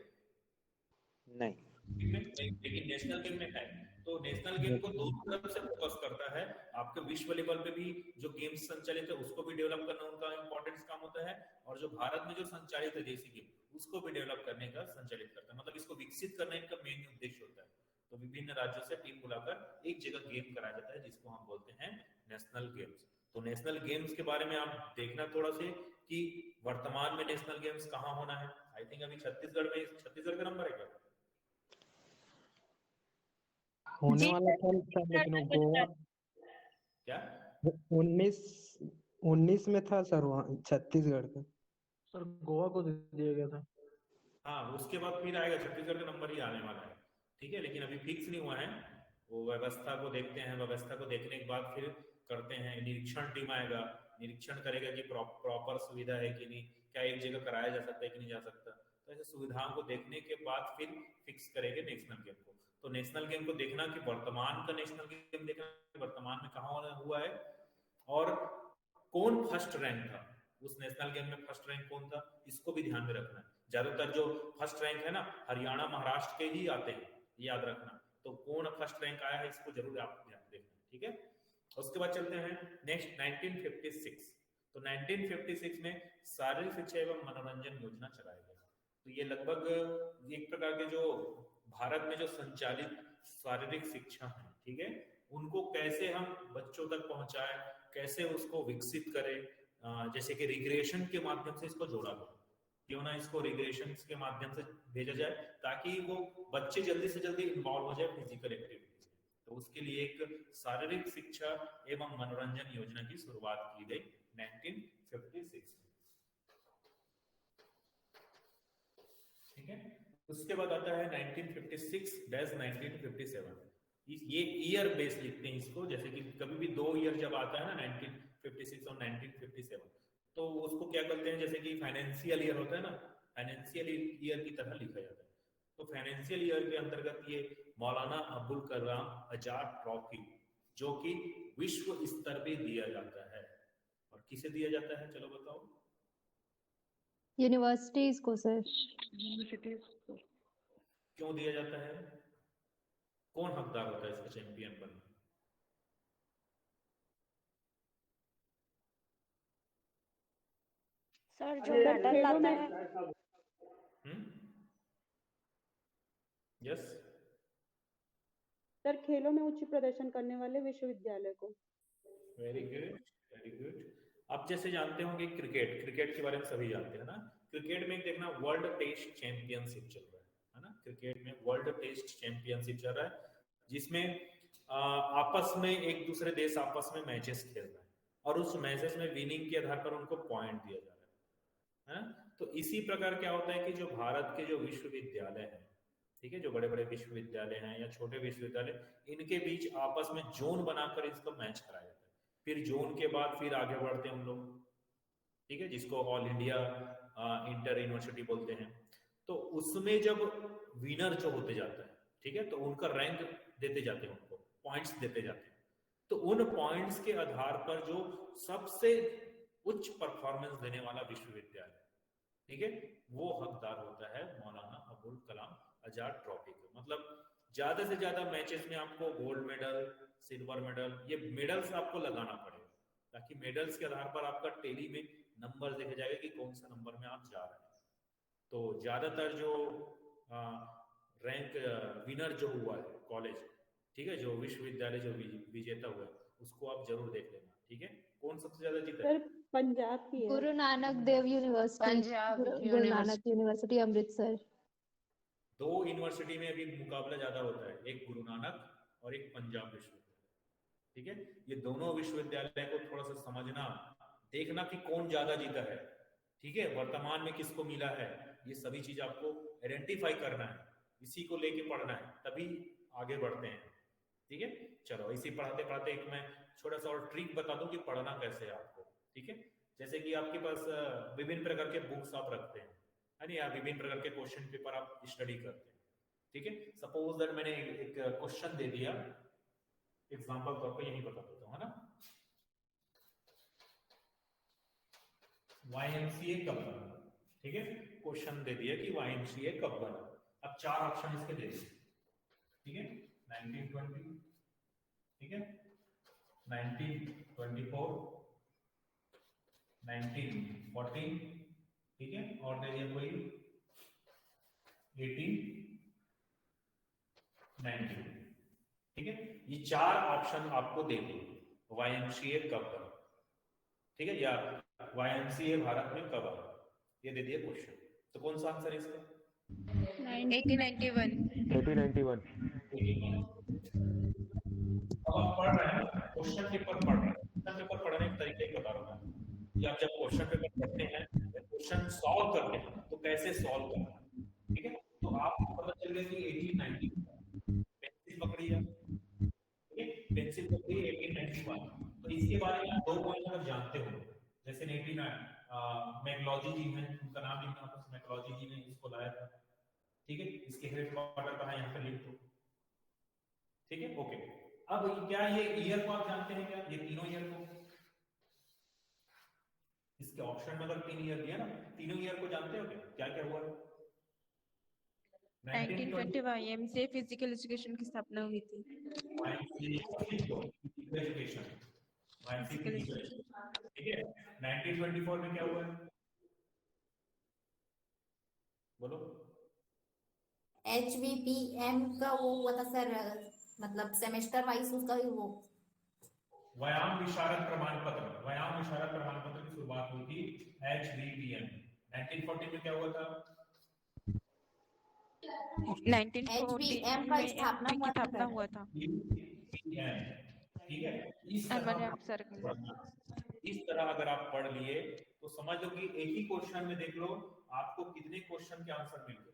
नहीं। लेकिन नेशनल गेम में है। तो नेशनल गेम को दोनों तरफ से फोकस करता है। आपके विश्व लेवल पे भी जो गेम्स संचालित है उसको भी डेवलप करना उनका इंपॉर्टेंट काम होता है, और जो भारत में जो संचालित है देसी गेम उसको भी डेवलप करने का संचालित करता है, मतलब इसको विकसित करना इनका मेन उद्देश्य होता है। तो विभिन्न राज्यों से टीम बुलाकर एक जगह गेम कराया जाता है जिसको हम बोलते हैं नेशनल गेम्स। तो नेशनल गेम्स के बारे में आप देखना थोड़ा से कि वर्तमान में नेशनल गेम्स कहाँ होना है। आई थिंक अभी छत्तीसगढ़ का नंबर है क्या? होने वाला था लेकिन गोवा क्या 19 में था सर, वहाँ छत्तीसगढ़ का। सर गोवा को दे दिया गया था। हाँ, उसके बाद फिर आएगा छत्तीसगढ़ का नंबर ही आने वाला है, ठीक है, लेकिन अभी फिक्स नहीं हुआ है। वो व्यवस्था को देखते हैं, व्यवस्था को देखने के बाद फिर करते हैं। निरीक्षण टीम आएगा, निरीक्षण करेगा कि प्रॉपर सुविधा है कि नहीं, क्या एक जगह कराया जा सकता है कि नहीं जा सकता। तो ऐसे सुविधाओं को देखने के बाद फिर फिक्स करेंगे नेशनल गेम को। तो नेशनल गेम को देखना कि वर्तमान का नेशनल गेम देखना, वर्तमान में कहाँ हुआ है और कौन फर्स्ट रैंक था उस नेशनल गेम में। फर्स्ट रैंक कौन था इसको भी ध्यान में रखना है। ज्यादातर जो फर्स्ट रैंक है ना हरियाणा महाराष्ट्र के ही आते हैं, याद रखना। तो कौन फर्स्ट रैंक आया है इसको जरूर आप ध्यान देखना, ठीक है। उसके बाद चलते हैं नेक्स्ट 1956। तो 1956 में शारीरिक शिक्षा एवं मनोरंजन योजना चलाया गया। तो ये लगभग एक प्रकार के जो भारत में जो संचालित शारीरिक शिक्षा है, ठीक है, उनको कैसे हम बच्चों तक पहुंचाएं, कैसे उसको विकसित करें। जैसे कि रिक्रिएशन के माध्यम से इसको जोड़ा गया, क्यों ना इसको रिक्रिएशन के माध्यम से भेजा जाए ताकि वो बच्चे जल्दी से जल्दी इन्वॉल्व हो जाए फिजिकल एक्टिविटीज में। तो उसके लिए एक शारीरिक शिक्षा एवं मनोरंजन योजना की शुरुआत की गई 1956 में, ठीक है। उसके बाद आता है 1956-1957। ये ईयर बेस लिखते हैं इसको, जैसे कि कभी भी 2 ईयर जब आता है ना 1956 और 1957 तो उसको क्या करते हैं, जैसे कि फाइनेंशियल ईयर होता है ना, फाइनेंशियल ईयर की तरह लिखा जाता है। तो फाइनेंशियल ईयर के अंतर्गत ये मौलाना अब्दुल कलाम आजाद ट्रॉफी जो कि विश्व स्तर पे दिया जाता है, और किसे दिया जाता है चलो बताओ। यूनिवर्सिटीज को सर। क्यों दिया जाता है, कौन हकदार होता है इसका चैंपियन बनने? सर जो मेडल लाता है। यस सर खेलों में उच्च प्रदर्शन करने वाले विश्वविद्यालय को। Very good, very good. आप जैसे जानते होंगे क्रिकेट के बारे में सभी जानते हैं ना। क्रिकेट में देखना वर्ल्ड टेस्ट चैंपियनशिप चल रहा है ना। क्रिकेट में वर्ल्ड टेस्ट चैंपियनशिप चल रहा है जिसमें आपस में एक दूसरे देश आपस में मैचेस खेल रहे हैं और उस मैचेस में विनिंग के आधार पर उनको पॉइंट दिया जा रहा है। तो इसी प्रकार क्या होता है कि जो भारत के जो विश्वविद्यालय हैं, ठीक है, जो बड़े बड़े विश्वविद्यालय हैं या छोटे विश्वविद्यालय, इनके बीच आपस में जोन बनाकर इसका मैच कराया जाता है। फिर जोन के बाद फिर आगे बढ़ते हैं हम लोग, ठीक है, जिसको ऑल इंडिया इंटर यूनिवर्सिटी बोलते हैं। तो उसमें जब विनर जो होते जाता है, ठीक है, तो उनका रैंक देते जाते हैं, उनको पॉइंट्स देते जाते हैं। तो उन पॉइंट्स के आधार पर जो सबसे उच्च परफॉर्मेंस देने वाला विश्वविद्यालय, ठीक है, वो हकदार होता है मौलाना अबुल कलाम आजाद ट्रॉफी का। मतलब ज्यादा से ज्यादा मैचेस में आपको गोल्ड मेडल, सिल्वर मेडल, ये मेडल्स आपको लगाना पड़ेगा ताकि मेडल्स के आधार पर आपका टेली में नंबर देखा जाएगा कि कौन सा नंबर में आप जा रहे हैं। तो ज्यादातर जो रैंक विनर जो हुआ है कॉलेज, ठीक है, जो विश्वविद्यालय जो विजेता हुआ है उसको आप जरूर देख लेना, ठीक है। कौन सबसे ज्यादा जीता है? पंजाब की है। Guru Nanak Dev university, Guru Nanak university Amritsar. 2 university में अभी मुकाबला ज्यादा होता है, एक गुरु नानक और एक पंजाब विश्वविद्यालय, ठीक है। ये दोनों विश्वविद्यालय को थोड़ा सा समझना, देखना कि कौन ज्यादा जीता है, ठीक है, वर्तमान में किसको मिला है, ये सभी चीज आपको आइडेंटिफाई करना है, इसी को लेके पढ़ना है, तभी आगे बढ़ते हैं, ठीक है। चलो इसी पढ़ाते पढ़ाते एक मैं छोटा सा और ट्रिक बता दूं कि पढ़ना कैसे है आपको, ठीक है। जैसे कि आपके पास विभिन्न प्रकार के बुक्स आप रखते हैं, है नहीं, विभिन्न प्रकार के क्वेश्चन पेपर आप स्टडी करते हैं। ठीक है, सपोज दैट मैंने एक क्वेश्चन दे दिया, एग्जांपल तौर पे यही बता देता हूँ, है ना, YMCA कब बना। ठीक है, क्वेश्चन दे दिया कि YMCA कब बना। अब 4 ऑप्शन इसके दे दिए। ठीक है, 1920, ठीक है, 1924, 1914, ठीक है, और दे दिया कोई 1890। ठीक है, ये 4 ऑप्शन आपको दे दिए, YMCA कब बना। ठीक है, या YMCA भारत में कब आया, ये दे दिया क्वेश्चन। तो कौन सा आंसर है इसका? 1891। 1891। अब आप पढ़ रहे हैं, क्वेश्चन पेपर पढ़ रहे हैं। क्वेश्चन पेपर पढ़ने के तरीके बता रहा हूँ कि आप जब क्वेश्चन पेपर पढ़ते हैं, क्वेश्चन सॉल्व करते हैं तो कैसे सॉल्व करना है। ठीक है, तो आपको पता चल गया कि 1890 पेंसिल पकड़ी है, ठीक है, पेंसिल पकड़ी 1891। तो इसके बारे में आप 2 पॉइंट अगर जानते हो, जैसे 89 मैक्लॉजी जी हैं, उनका नाम लिखना आपको, मैक्लॉजी जी ने इसको लाया था। ठीक है, इसके हेडक्वार्टर कहाँ है, यहाँ पे लिख दो। ठीक है, ओके। अब क्या ये ईयर को आप जानते हैं क्या, ये तीनों ईयर को? इसके ऑप्शन में अगर 3 ईयर दिया ना, तीनों ईयर को जानते हो क्या, क्या क्या हुआ? 1920 YMCA फिजिकल एजुकेशन की स्थापना हुई थी। ठीक है, 1924 में क्या हुआ है, बोलो? HVPM का वो हुआ था सर, मतलब सेमेस्टर वाइज उसका वो व्यायाम विशारद प्रमाण पत्र, व्यायाम विशारद प्रमाण पत्र की शुरुआत हुई थी HVPM। 1940 में क्या हुआ था? 1940 HVM का स्थापना हुआ था। ठीक है, इस तरह अगर आप पढ़ लिए तो समझ लो कि एक ही क्वेश्चन में देख लो आपको कितने क्वेश्चन के आंसर मिल गए।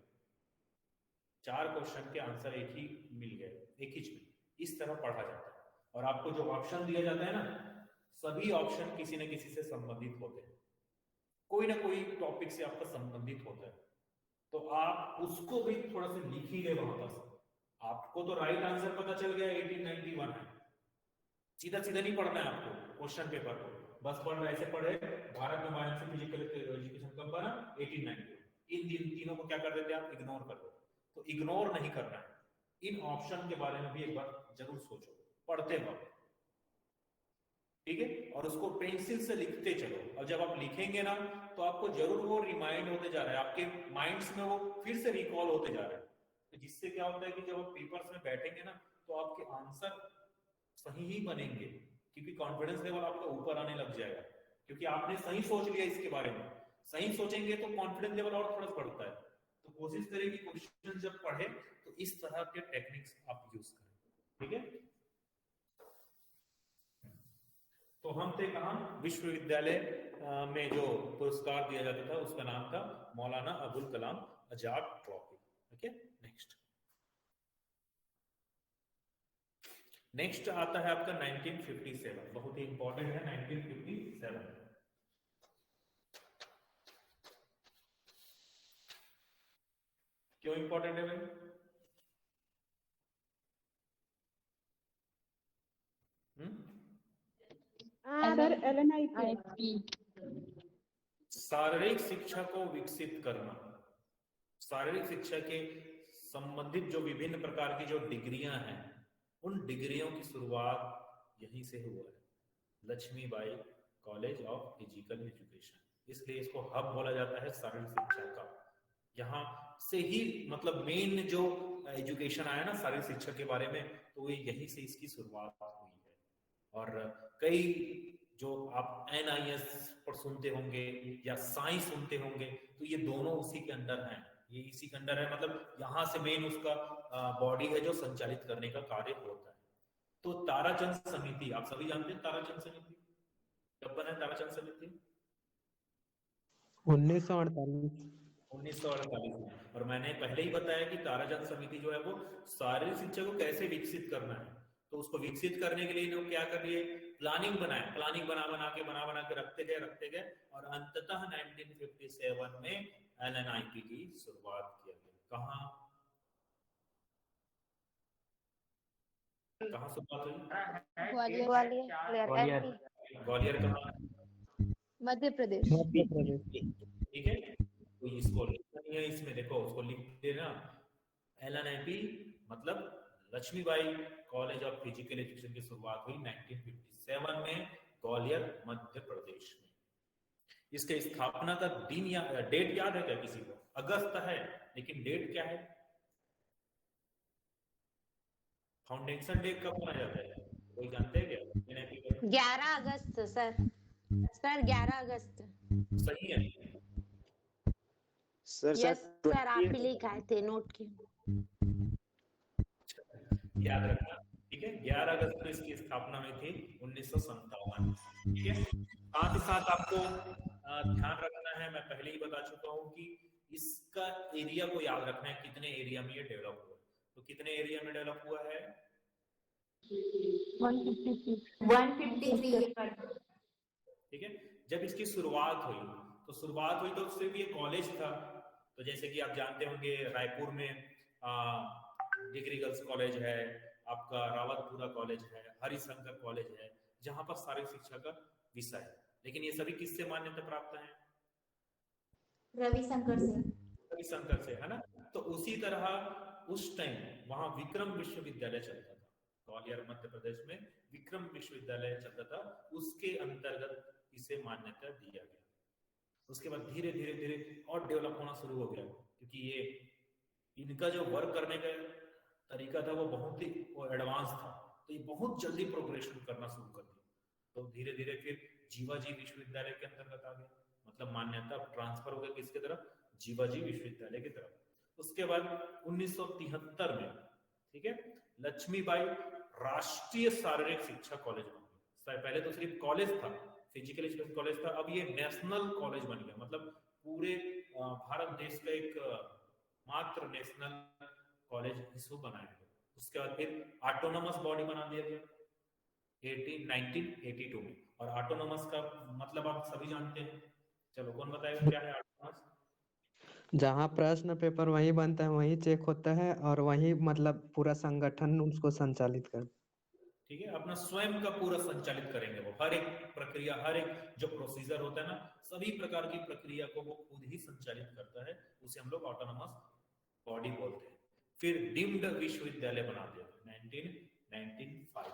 4 क्वेश्चन के आंसर एक ही मिल गए, एक ही में। इस तरह पढ़ा जाता है। और आपको जो ऑप्शन दिया जाता है ना, सभी ऑप्शन किसी न किसी से संबंधित होते हैं, कोई ना कोई टॉपिक से आपका संबंधित होता है। तो आप उसको भी थोड़ा सा लिख ही ले वहां पर। आपको तो राइट आंसर पता चल गया 1891 है, सीधा सीधा नहीं पढ़ना है आपको क्वेश्चन पेपर को, बस पढ़ रहे ऐसे पढ़े भारत में वायरस फिजिकल एजुकेशन कब बना, 1890। इन तीनों को क्या कर देते आप, इग्नोर कर देते। तो इग्नोर नहीं करना है, इन ऑप्शन के बारे में भी एक बार जरूर सोचो पढ़ते वक्त। ठीक है, और उसको पेंसिल से लिखते चलो, और जब आप लिखेंगे ना तो आपको जरूर वो रिमाइंड होते जा रहा है, आपके माइंड्स में वो फिर से रिकॉल होते जा रहे हैं। तो जिससे क्या होता है कि जब आप पेपर्स में बैठेंगे ना तो आपके आंसर सही ही बनेंगे, क्योंकि कॉन्फिडेंस लेवल आपका ऊपर आने लग जाएगा, क्योंकि आपने सही सोच लिया इसके बारे में। सही सोचेंगे तो कॉन्फिडेंस लेवल और थोड़ा बढ़ता है। तो कोशिश करें कि क्वेश्चन जब पढ़े तो इस तरह के टेक्निक्स आप यूज करें। ठीक है, तो हम थे कहाँ, विश्वविद्यालय में जो पुरस्कार दिया जाता था उसका नाम था Maulana Abul Kalam Azad trophy. Okay, next आता है आपका 1957, बहुत ही इंपॉर्टेंट है 1957। क्यों इंपॉर्टेंट है भाई? सर LNIP शारीरिक शिक्षा को विकसित करना, शारीरिक शिक्षा के संबंधित जो विभिन्न प्रकार की जो डिग्रियां हैं, उन डिग्रियों की शुरुआत यहीं से हुआ है, Lakshmibai college of physical education. इसलिए इसको हब बोला जाता है शारीरिक शिक्षा का। यहाँ से ही मतलब मेन जो एजुकेशन आया ना शारीरिक शिक्षा के बारे में, तो ये यहीं से इसकी शुरुआत हुई है। और कई जो आप NIS पर सुनते होंगे या साइंस सुनते होंगे, तो ये दोनों उसी के अंदर हैं, ये इसी के अंदर है। मतलब यहाँ से मेन उसका बॉडी है जो संचालित करने का कार्य होता है। तो ताराचंद समिति आप सभी जानते हैं, ताराचंद समिति कब बना है? ताराचंद समिति 1948 में। और मैंने पहले ही बताया कि ताराचंद समिति जो है वो शारीरिक शिक्षा को कैसे विकसित करना है, तो उसको विकसित करने के लिए लोग क्या कर लिए, प्लानिंग बनाए, प्लानिंग बना बना के रखते गए और अंततः 1957 में LNIP की शुरुआत किया गया। कहाँ शुरुआत हुई? ग्वालियर ग्वालियर कहाँ? मध्य प्रदेश। मध्य प्रदेश। ठीक है, तो इसको लिखना नहीं है, इसमें देखो उसको लिख देना। LNIP मतलब Lakshmibai college of physical education की शुरुआत हुई 1957 में ग्वालियर मध्य प्रदेश में। इसके स्थापना का दिन या डेट याद है क्या किसी को? अगस्त है, लेकिन डेट क्या है? फाउंडेशन डे कब मनाया जाता है, कोई जानते हैं क्या? 11 अगस्त सर। 11 अगस्त सही है सर। यस सर, आप ही लिखाए थे, नोट की। याद रखना, ठीक है। 11 अगस्त में इसकी स्थापना हुई थी 1957। ठीक है, साथ ही साथ आपको ध्यान रखना है, मैं पहले ही बता चुका हूं कि इसका एरिया को याद रखना है, कितने एरिया में ये डेवलप हुआ। तो कितने एरिया में डेवलप हुआ है? 153 एकड़। ठीक है, जब इसकी शुरुआत हुई तो सिर्फ ये कॉलेज था। तो जैसे कि आप जानते होंगे रायपुर में डिग्री गर्ल्स कॉलेज है, आपका रावतपुरा कॉलेज है, हरिशंकर कॉलेज है, जहां पर शारीरिक शिक्षा का विषय है। लेकिन ये सभी किससे मान्यता प्राप्त है? रविशंकर से, है ना। तो उसी तरह उस टाइम वहां विक्रम विश्वविद्यालय चलता था, ग्वालियर मध्य प्रदेश में विक्रम विश्वविद्यालय चलता था, उसके अंतर्गत इसे मान्यता दिया गया। उसके बाद धीरे धीरे और डेवलप होना शुरू हो गया, क्योंकि ये इनका जो वर्क करने का तरीका था वो बहुत ही एडवांस था, तो ये बहुत जल्दी प्रोग्रेशन करना शुरू कर दिया। तो धीरे धीरे फिर जीवाजी विश्वविद्यालय के अंतर्गत आ गया, मतलब मान्यता ट्रांसफर हो गया किसके तरफ? जीवाजी विश्वविद्यालय की तरफ। उसके बाद 1973 में, ठीक है, लक्ष्मीबाई राष्ट्रीय शारीरिक शिक्षा कॉलेज बन गया। पहले तो सिर्फ कॉलेज था, फिजिकल एजुकेशन कॉलेज था, अब ये नेशनल कॉलेज बन गया, मतलब पूरे भारत देश का एक मात्र नेशनल कॉलेज इसको बनाया गया। उसके बाद फिर ऑटोनोमस बॉडी बना दिया गया 1982 में। और ऑटोनोमस का मतलब आप सभी जानते हैं, चलो कौन बताएगा क्या है ऑटोनोमस? जहाँ प्रश्न पेपर वही बनता है, वही चेक होता है, और वही मतलब पूरा संगठन उसको संचालित कर। ठीक है, अपना स्वयं का पूरा संचालित करेंगे वो, हर एक प्रक्रिया, हर एक जो प्रोसीजर होता है ना, सभी प्रकार की प्रक्रिया को वो खुद ही संचालित करता है, उसे हम लोग ऑटोनोमस बॉडी बोलते हैं। फिर डीम्ड विश्वविद्यालय बना दिया 1995।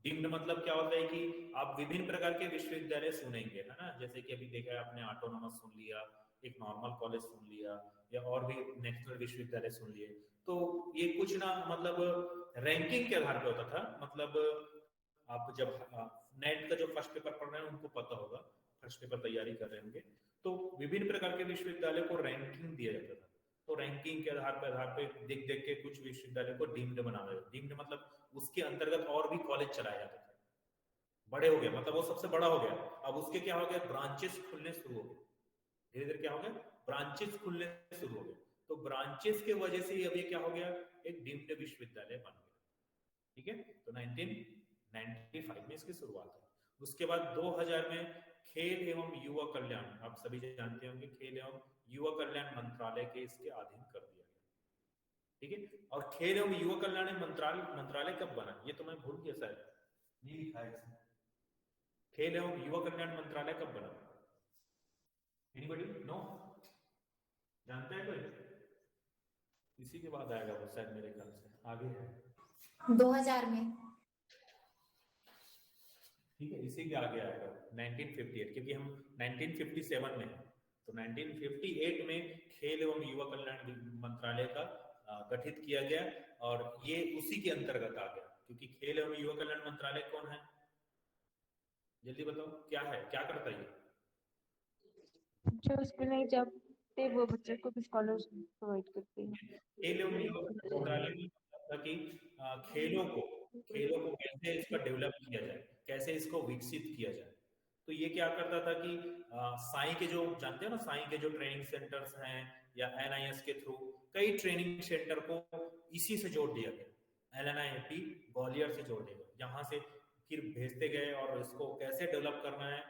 डीम्ड मतलब क्या होता है कि आप विभिन्न प्रकार के विश्वविद्यालय सुनेंगे, है ना, जैसे कि अभी देखा है आपने ऑटोनोमस सुन लिया, एक नॉर्मल कॉलेज सुन लिया, या और भी नेशनल विश्वविद्यालय सुन लिए। तो ये कुछ ना मतलब रैंकिंग के आधार पे होता था, मतलब आप जब नेट का जो फर्स्ट पेपर पढ़ रहे हैं उनको पता होगा, फर्स्ट पेपर तैयारी कर रहे होंगे, तो विभिन्न प्रकार के विश्वविद्यालय को रैंकिंग दिया जाता था। तो रैंकिंग के आधार पे देख देख के कुछ विश्वविद्यालय को डीम्ड बना दिया। डीम्ड मतलब उसके अंतर्गत और भी कॉलेज चलाए जाते थे, बड़े हो गए, मतलब वो सबसे बड़ा हो गया। अब उसके क्या हो गया? ब्रांचेस खुलने शुरू हो गए, धीरे धीरे क्या हो गया? ब्रांचेस खुलने शुरू हो गए। तो ब्रांचेस के वजह से अब ये क्या हो गया? एक डीम्ड विश्वविद्यालय बन गया। ठीक है, तो 1995 में इसकी शुरुआत है। उसके बाद 2000 में खेल एवं युवा कल्याण, आप सभी जानते होंगे, खेल एवं युवा कल्याण मंत्रालय के इसके अधीन कर दिया गया। ठीक है, और खेल एवं युवा कल्याण मंत्रालय कब बना? ये तो मैं भूल गया, शायद नहीं लिखा है इसमें। खेल एवं युवा कल्याण मंत्रालय कब बना? Anybody know? जानते हैं कोई? इसी के बाद आएगा वो, शायद मेरे ख्याल से आगे है 2000 में। ठीक है, इसी के आगे आएगा 1958, क्योंकि हम 1957 में हैं। तो 1958 में खेल एवं युवा कल्याण मंत्रालय का गठित किया गया, और ये उसी के अंतर्गत आ गया। क्योंकि खेल एवं युवा कल्याण मंत्रालय कौन है? जल्दी बताओ क्या है, क्या करता है? जो स्कूल नहीं जाते वो बच्चे को भी स्कॉलरशिप प्रोवाइड करती है। खेल एवं युवा कल्याण मंत्रालय कि खेलों को कैसे इसका डेवलप किया जाए, कैसे इसको विकसित किया जाए। तो ये क्या करता था कि साई के जो, जानते हो ना, साई के जो ट्रेनिंग सेंटर्स हैं, या NIS के थ्रू कई ट्रेनिंग सेंटर को इसी से जोड़ दिया गया। LNIP ग्वालियर से जोड़ दिया गया, यहाँ से फिर भेजते गए, और इसको कैसे डेवलप करना है।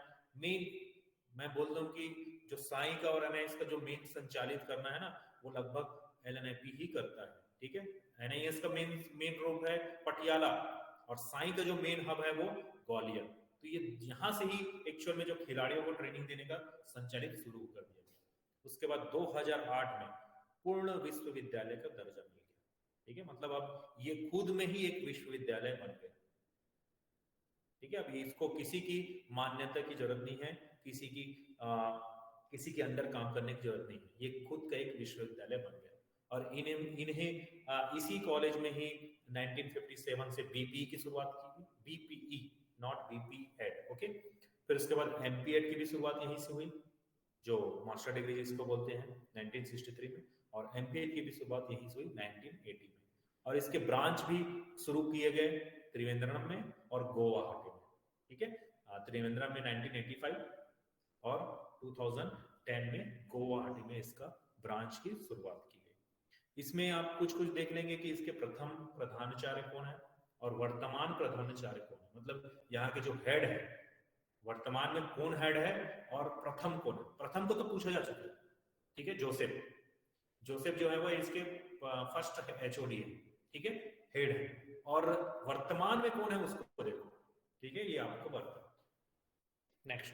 मैं बोल दूं कि जो साई का और एनआईएस का जो मेन संचालित करना है ना, वो लगभग एलएनआईपी ही करता है। ठीक है, एनआईएस का मेन रोल है पटियाला और साई का जो मेन हब है वो ग्वालियर। तो ये यहाँ से ही एक्चुअल में जो खिलाड़ियों को ट्रेनिंग देने का संचालित शुरू कर दिया गया। उसके बाद 2008 में पूर्ण विश्वविद्यालय का दर्जा मिल गया। ठीक है, मतलब अब ये खुद में ही एक विश्वविद्यालय बन गया। ठीक है, अब इसको किसी की मान्यता की जरूरत नहीं है, किसी के अंदर काम करने की जरूरत नहीं है, ये खुद का एक विश्वविद्यालय बन गया। और इन्हें इसी कॉलेज में ही 1957 से बीपीई की शुरुआत की, BPE not BP Ed. Okay, फिर उसके बाद एमपी एड की भी शुरुआत यहीं से हुई, जो मास्टर डिग्री जिसको बोलते हैं, 1963 में, और एमपी एड की भी शुरुआत यहीं से हुई 1980 में। और इसके ब्रांच भी शुरू किए गए त्रिवेंद्रम में और गुवाहाटी में। ठीक है, त्रिवेंद्रम में 1985 और 2010 में गुवाहाटी में इसका ब्रांच की शुरुआत की गई। इसमें आप कुछ देख लेंगे कि इसके प्रथम प्रधानाचार्य कौन है और वर्तमान प्रधानाचार्य कौन है, मतलब यहाँ के जो हेड है, वर्तमान में कौन हेड है और प्रथम कौन है। प्रथम को तो पूछा जा चुका है, ठीक है, जोसेफ जो है वो इसके फर्स्ट एचओडी है। ठीक है, हेड है, और वर्तमान में कौन है उसको देखो। ठीक है, ये आपको बता। नेक्स्ट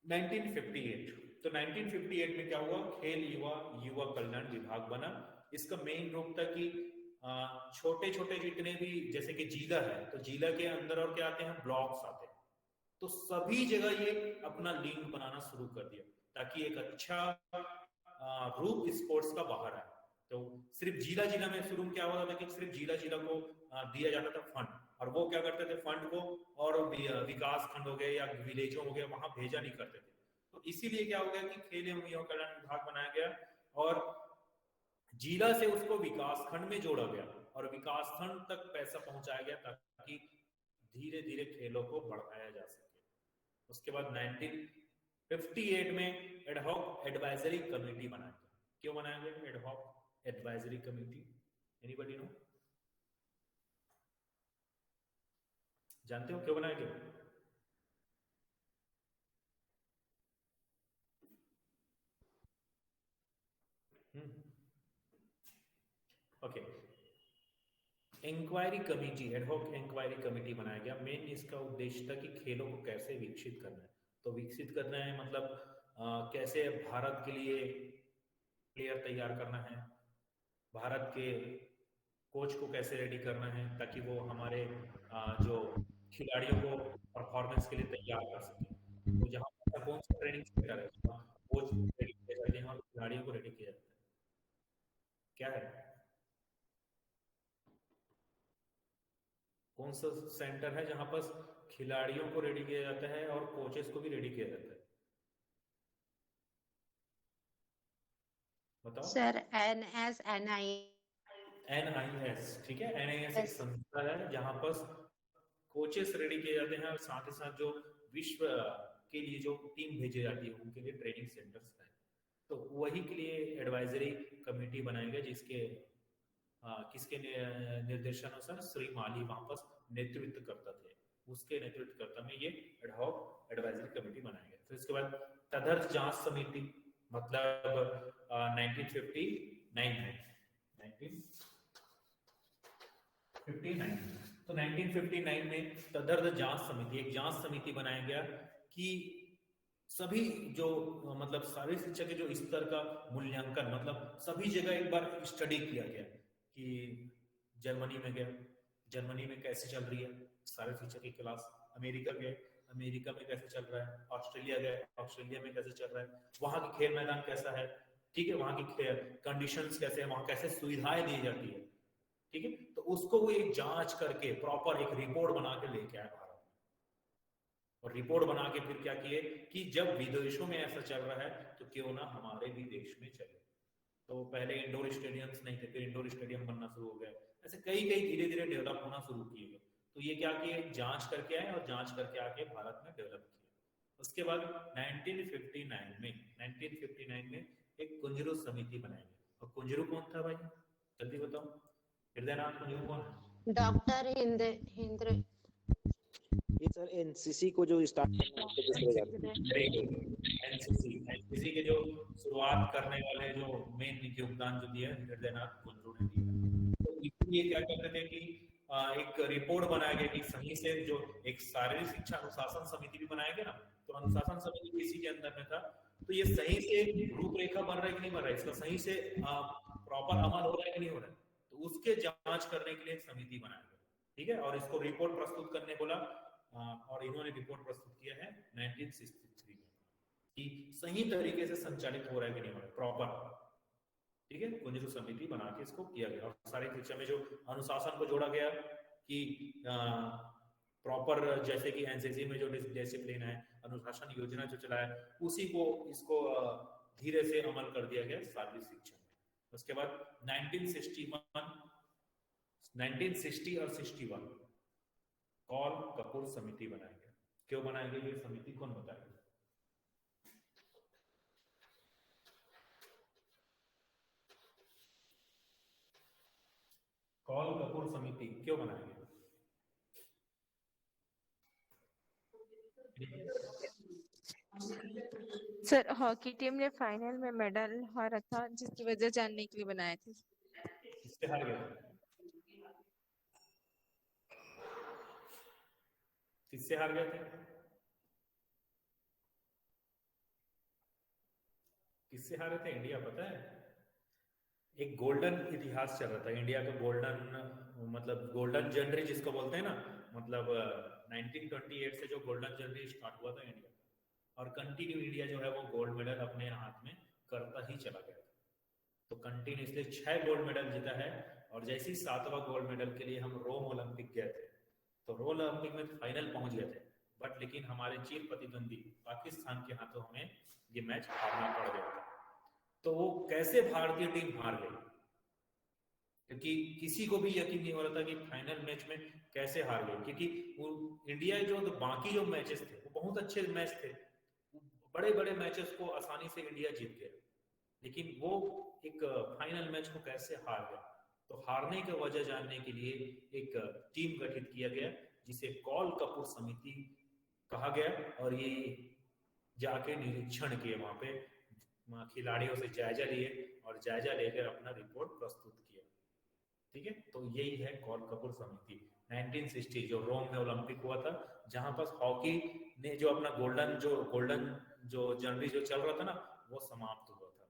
1958। तो 1958 में क्या हुआ, खेल युवा कल्याण विभाग बना। इसका मेन रूप था कि छोटे छोटे जितने भी, जैसे कि जिला है तो जिला के अंदर और क्या आते हैं, ब्लॉक्स आते हैं, तो सभी जगह ये अपना लिंक बनाना शुरू कर दिया ताकि एक अच्छा रूप स्पोर्ट्स का बाहर आए। तो सिर्फ जिला में शुरू में क्या होता था कि सिर्फ जिला को दिया जाता था फंड, और वो क्या करते थे, फंड को और विकास खंड हो गए या विलेजों हो गए वहां भेजा नहीं करते थे। तो इसीलिए क्या हो गया कि खेल एवं युवा कल्याण विभाग बनाया गया और जिला से उसको विकास खंड में जोड़ा गया और विकास खंड तक पैसा पहुंचाया गया ताकि धीरे धीरे खेलों को बढ़ाया जा सके। उसके बाद 1958 में एडहॉक एडवाइजरी कमेटी बनाया गया। क्यों बनाया गया ad hoc advisory committee, anybody know? जानते हो क्यों बनाया गया? Okay, inquiry committee, ad hoc inquiry committee बनाया गया। मेन इसका उद्देश्य था कि खेलों को कैसे विकसित करना है। तो विकसित करना है मतलब कैसे भारत के लिए प्लेयर तैयार करना है, भारत के कोच को कैसे रेडी करना है ताकि वो हमारे जो खिलाड़ियों को परफॉर्मेंस के लिए तैयार कर सके। तो जहाँ कौन सा ट्रेनिंग सेंटर है, कोच रेडी किए जाते हैं और खिलाड़ियों को रेडी किया जाता है, क्या है, कौन सा सेंटर है जहां पर खिलाड़ियों को रेडी किया जाता है और कोचेस को भी रेडी किया जाता है, बताओ सर। NIS। ठीक है, NIS एक संस्था है जहां पर कोचेस रेडी किए जाते हैं और साथ ही साथ जो विश्व के लिए जो टीम भेजी जाती है उनके लिए ट्रेनिंग सेंटर्स है। तो वही के लिए एडवाइजरी कमेटी बनाई गई जिसके किसके निर्देशानुसार श्री माली वहां पर नेतृत्व करता थे, उसके नेतृत्व करता में ये एडहॉक एडवाइजरी कमेटी बनाया गया। फिर इसके बाद तदर्थ जांच समिति, मतलब 1959 तो 1959 में तदर्थ जांच समिति, एक जांच समिति बनाया गया कि सभी जो मतलब सारी शिक्षा के जो स्तर का मूल्यांकन, मतलब सभी जगह एक बार स्टडी किया गया कि जर्मनी में गया, जर्मनी में कैसे चल रही है सारी शिक्षा की क्लास, अमेरिका गए, अमेरिका में कैसे चल रहा है, ऑस्ट्रेलिया गए, ऑस्ट्रेलिया में कैसे चल रहा है, वहां की खेल मैदान कैसा है, ठीक है, वहां की कंडीशंस कैसे है, वहां कैसे सुविधाएं दी जाती है, ठीक है। तो उसको वो एक जांच करके प्रॉपर एक रिपोर्ट बना के लेके आए भारत में, और रिपोर्ट बना के फिर क्या किए कि जब विदेशों में ऐसा चल रहा है तो क्यों ना हमारे भी देश में चले। तो पहले इंडोर स्टेडियम्स नहीं थे, फिर इंडोर स्टेडियम बनना शुरू हो गया, ऐसे कई धीरे धीरे डेवलप होना शुरू किए गए। तो ये क्या किए, जांच करके आए और जांच करके आके भारत में डेवलप किया। उसके बाद 1959 में एक कुंजरू समिति बनाई गई। और कुंजरू कौन था भाई, जल्दी बताओ, हृदयनाथ कुंजरू कौन है? डॉक्टर हिंद्र। ये सर एनसीसी को जो स्टार्ट करना है उसको दूसरे जाते एनसीसी के जो शुरुआत करने वाले जो मेन योगदान जो दिया हृदयनाथ कुंडू ने दिया। तो इसलिए क्या कहते थे कि एक रिपोर्ट बनाया गया कि सही से जो एक शारीरिक शिक्षा अनुशासन समिति भी बनाया गया ना, तो अनुशासन समिति इसी के अंदर में था। तो ये सही से रूपरेखा बन रहा है कि नहीं बन रहा है, इसका सही से प्रॉपर अमल हो रहा है कि नहीं हो रहा है, तो उसके जांच करने के लिए एक समिति बनाया गया, ठीक है। और इसको रिपोर्ट प्रस्तुत करने बोला और इन्होंने रिपोर्ट प्रस्तुत किया है 1963 में कि सही तरीके से संचालित हो रहा है कि नहीं हो रहा है प्रॉपर, ठीक है। कुंजरू समिति बना के इसको किया गया और सारी शिक्षा में जो अनुशासन को जोड़ा गया कि प्रॉपर, जैसे कि एनसीसी में जो डिसिप्लिन है, अनुशासन योजना जो चला है, उसी को इसको धीरे से अमल कर दिया गया शारीरिक शिक्षा में। उसके बाद 1960 और 61 कौल कपूर समिति बनाया गया। क्यों बनाया गया ये समिति, कौन बताएगा? कौल कपूर समिति क्यों बनाया गया? सर हॉकी टीम ने फाइनल में मेडल हारा था, जिसकी वजह जानने के लिए बनाए थे। किससे हार गए? किससे हार गए थे? किससे हारे थे? इंडिया, पता है? एक गोल्डन इतिहास चल रहा था इंडिया का, गोल्डन मतलब गोल्डन जनरी जिसको बोलते हैं ना, मतलब 1928 से जो गोल्डन जनरी स्टार्ट हुआ था इंडिया का, और कंटिन्यू इंडिया जो है वो गोल्ड मेडल अपने हाथ में करता ही चला गया। तो कंटिन्यूसली 6 गोल्ड मेडल जीता है। और जैसे ही 7वां गोल्ड मेडल के लिए हम रोम ओलंपिक गए थे, तो रोम ओलंपिक में फाइनल पहुंच गए थे, बट लेकिन हमारे चिर प्रतिद्वंदी पाकिस्तान के हाथों हमें ये मैच हारना पड़ गया था। तो वो कैसे भारतीय टीम हार गई, क्योंकि किसी को भी यकीन नहीं हो रहा था कि फाइनल मैच में कैसे हार गई, क्योंकि वो इंडिया जो बाकी जो मैचेस थे वो बहुत अच्छे मैच थे, बड़े बड़े मैचेस को आसानी से इंडिया जीत गया, लेकिन वो एक फाइनल मैच को कैसे हार गया। तो हारने की वजह जानने के लिए एक टीम गठित किया गया जिसे कौल कपूर समिति कहा गया, और ये जाके निरीक्षण किए, वहां पे खिलाड़ियों से जायजा लिए और जायजा लेकर अपना रिपोर्ट प्रस्तुत किया, ठीक है। तो यही है कौल कपूर समिति। 1960 जो रोम में ओलंपिक हुआ था, जहां पर हॉकी ने जो अपना गोल्डन जो जनरी जो चल रहा था ना, वो समाप्त हुआ था,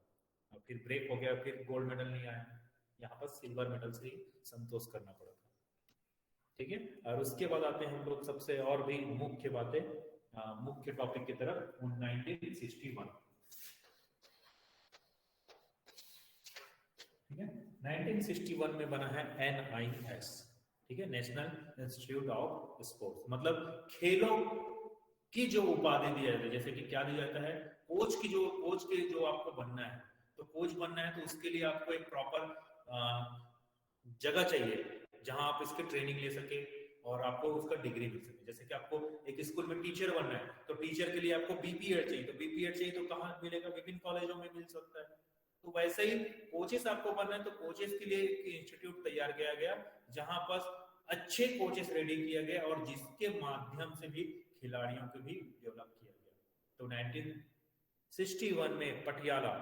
और फिर ब्रेक हो गया, फिर गोल्ड मेडल नहीं आया, यहाँ पर सिल्वर मेडल से संतोष करना पड़ा था, ठीक है। और उसके बाद आते हैं हम लोग सबसे और भी मुख्य बातें, मुख्य टॉपिक की तरफ, 1961, ठीक है। 1961 में बना है NIS, ठीक है, नेशनल इंस्टीट्यूट ऑफ स्पोर्ट्स, मतलब खेलों की जो उपाधि दिया जाता है, जैसे कि क्या दिया जाता है, कोच के जो आपको बनना है, तो कोच बनना है तो उसके लिए आपको एक प्रॉपर जगह चाहिए जहां आप इसके ट्रेनिंग ले सके और आपको उसका डिग्री मिल सके। जैसे कि आपको एक स्कूल में टीचर बनना है, तो टीचर के लिए आपको बीपीएड चाहिए, तो बीपीएड चाहिए तो कहाँ मिलेगा? विभिन्न कॉलेजों में मिल सकता है। तो वैसे ही कोचेस आपको बनना है, तो कोचेस के लिए एक इंस्टीट्यूट तैयार किया गया, जहां पर अच्छे कोचेस रेडी किया गया और जिसके माध्यम से भी खिलाड़ियों को भी डेवलप किया गया। तो 1961 में पटियाला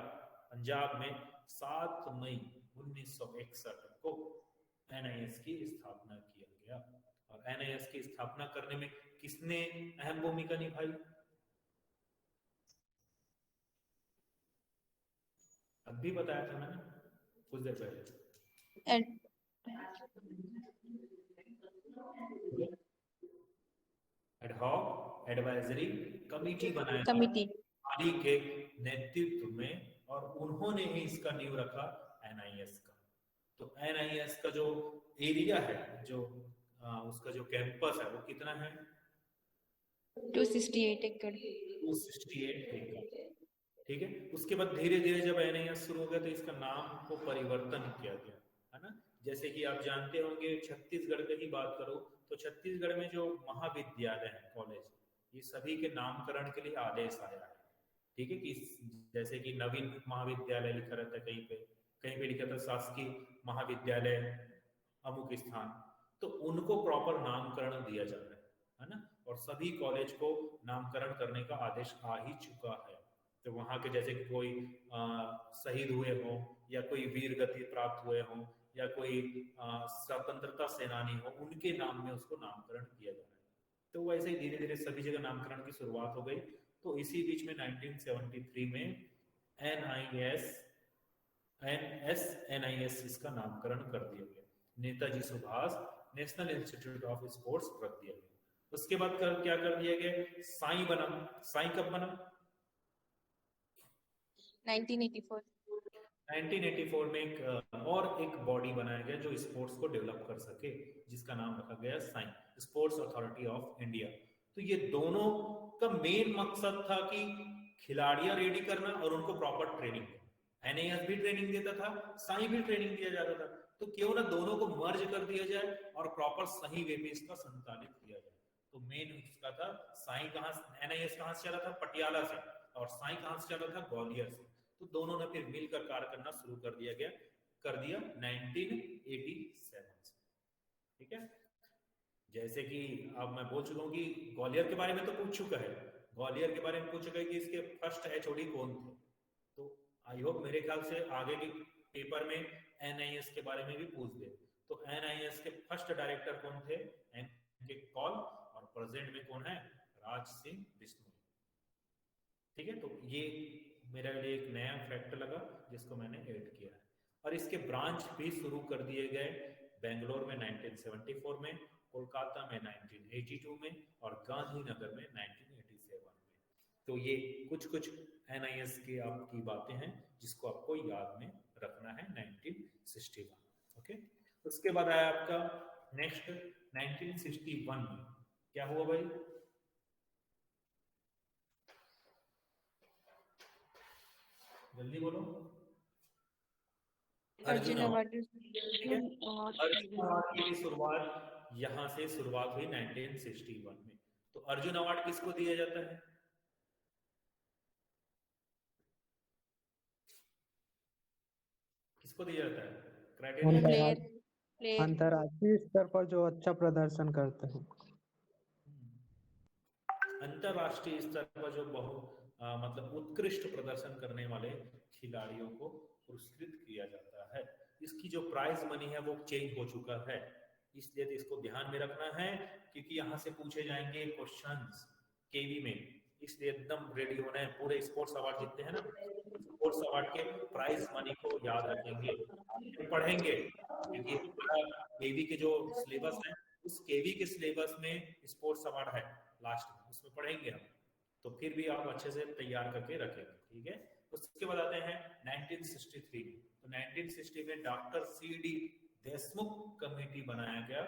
पंजाब में 7 मई 1961 को NIS की स्थापना किया गया। और NIS की स्थापना करने में किसने अहम भूमिका निभाई? अभी बताया था मैंने कुछ देर पहले, एडहॉक एडवाइजरी कमिटी बनाया कमिटी के नेतृत्व में, और उन्होंने ही इसका नींव रखा NIS का। तो NIS का जो एरिया है, जो उसका जो कैंपस है, वो कितना है? 268 एकड़। 268 एकड़, ठीक है। उसके बाद धीरे धीरे जब NIS शुरू हो गया, तो इसका नाम को परिवर्तन किया गया, है ना। जैसे कि आप जानते होंगे, छत्तीसगढ़ की ही बात करो तो छत्तीसगढ़ में जो महाविद्यालय है, कॉलेज, ये सभी के नामकरण के लिए आदेश आया है, ठीक है। कि जैसे कि नवीन महाविद्यालय लिखा रहता है, कहीं पे लिखा था शासकीय महाविद्यालय अमुक स्थान, तो उनको प्रॉपर नामकरण दिया जा रहा है ना। और सभी कॉलेज को नामकरण करने का आदेश आ ही चुका है। तो वहाँ के जैसे कि कोई शहीद हुए हों या कोई वीर गति प्राप्त हुए हों या कोई स्वतंत्रता सेनानी हो, उनके नाम में उसको नामकरण किया जा रहा है। तो वैसे ही धीरे धीरे सभी जगह नामकरण की शुरुआत हो गई। तो इसी बीच में 1973 में NIS इसका नामकरण कर दिया गया। Netaji Subhash national institute of sports रख दिया गया। उसके बाद क्या कर दिया गया, साई बना। साई कब बना? 1984 में एक बॉडी बनाया गया जो स्पोर्ट्स को डेवलप कर सके, जिसका नाम रखा गया Sai, sports authority of India. तो ये दोनों का मेन मकसद था कि खिलाड़ियां रेडी करना और उनको प्रॉपर ट्रेनिंग। NIS भी ट्रेनिंग देता था, साई भी ट्रेनिंग दिया जाता था। तो क्यों ना दोनों को मर्ज कर दिया जाए और प्रॉपर सही वे में इसका संचालित किया जाए। तो मेन इसका था साई NIS कहां से चला था? पटियाला से, और साई कहां से चला था? ग्वालियर से। तो दोनों ने फिर मिलकर कार्य करना शुरू कर दिया 1987 से। ठीक है, जैसे कि अब मैं बोल चुका हूँ कि ग्वालियर के बारे में तो पूछ चुका है, ग्वालियर के बारे में पूछ चुका है कि इसके फर्स्ट HOD कौन थे। तो आई होप मेरे ख्याल से आगे के पेपर में NIS के बारे में भी पूछ दे। तो NIS के फर्स्ट डायरेक्टर कौन थे? NK कौल, और प्रेजेंट में कौन है? राज सिंह बिश्नोई। ठीक है, तो ये मेरे लिए एक नया फैक्ट लगा जिसको मैंने ऐड किया है। और इसके ब्रांच भी शुरू कर दिए गए, बेंगलोर में 1974 में, कोलकाता में 1982 में, और गांधीनगर में 1987 में। तो ये कुछ NIS की आपकी बातें हैं जिसको आपको याद में रखना है 1961। ओके, उसके बाद आया आपका नेक्स्ट 1961 में क्या हुआ भाई? जल्दी बोलो। अर्जुन अवार्ड की शुरुआत यहाँ से शुरुआत हुई 1961 में। तो अर्जुन अवार्ड किसको दिया जाता है? किसको दिया जाता है? क्राइटेरिया अंतर्राष्ट्रीय स्तर पर जो अच्छा प्रदर्शन करते हैं। अंतर्राष्ट्रीय स्तर पर जो मतलब उत्कृष्ट प्रदर्शन करने वाले खिलाड़ियों को पुरस्कृत किया जाता है। इसकी जो प्राइज मनी है वो चेंज हो चुका है, इसलिए तो इसको ध्यान में रखना है क्योंकि यहाँ से पूछे जाएंगे क्वेश्चंस केवी में, इसलिए एकदम रेडी होना है। पूरे स्पोर्ट्स अवार्ड जितने हैं ना, स्पोर्ट्स अवार्ड के प्राइज मनी को याद रखेंगे, पढ़ेंगे, क्योंकि केवी के जो सिलेबस है उस केवी के सिलेबस में स्पोर्ट्स अवार्ड है लास्ट में, उसमें पढ़ेंगे हम, तो फिर भी आप अच्छे से तैयार करके रखेंगे। ठीक है, उसके बाद आते हैं 1963 में। तो 1960 में डॉक्टर CD देशमुख कमेटी बनाया गया,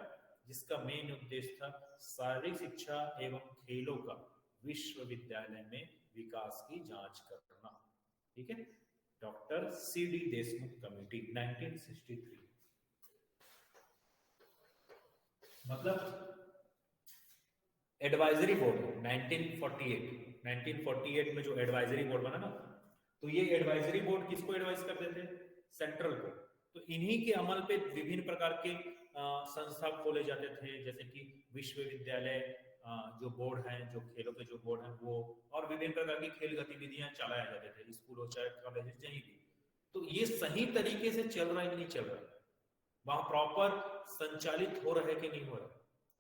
जिसका मेन उद्देश्य था शारीरिक शिक्षा एवं खेलों का विश्वविद्यालय में विकास की जांच करना। ठीक है, डॉक्टर CD देशमुख कमेटी 1963। मतलब एडवाइजरी बोर्ड 1948 में जो एडवाइजरी बोर्ड बना ना, तो ये एडवाइजरी बोर्ड किसको एडवाइज करते थे? सेंट्रल को। तो इन्हीं के अमल पे विभिन्न प्रकार के संस्था खोले जाते थे, जैसे कि विश्वविद्यालय जो बोर्ड हैं, जो खेलों के जो बोर्ड हैं वो, और विभिन्न प्रकार की खेल गतिविधियां चलाए जाते थे, स्कूलों चाहे कॉलेज कहीं भी। तो ये सही तरीके से चल रहा है कि नहीं चल रहा है, वहां प्रॉपर संचालित हो रहा है कि नहीं हो रहा है,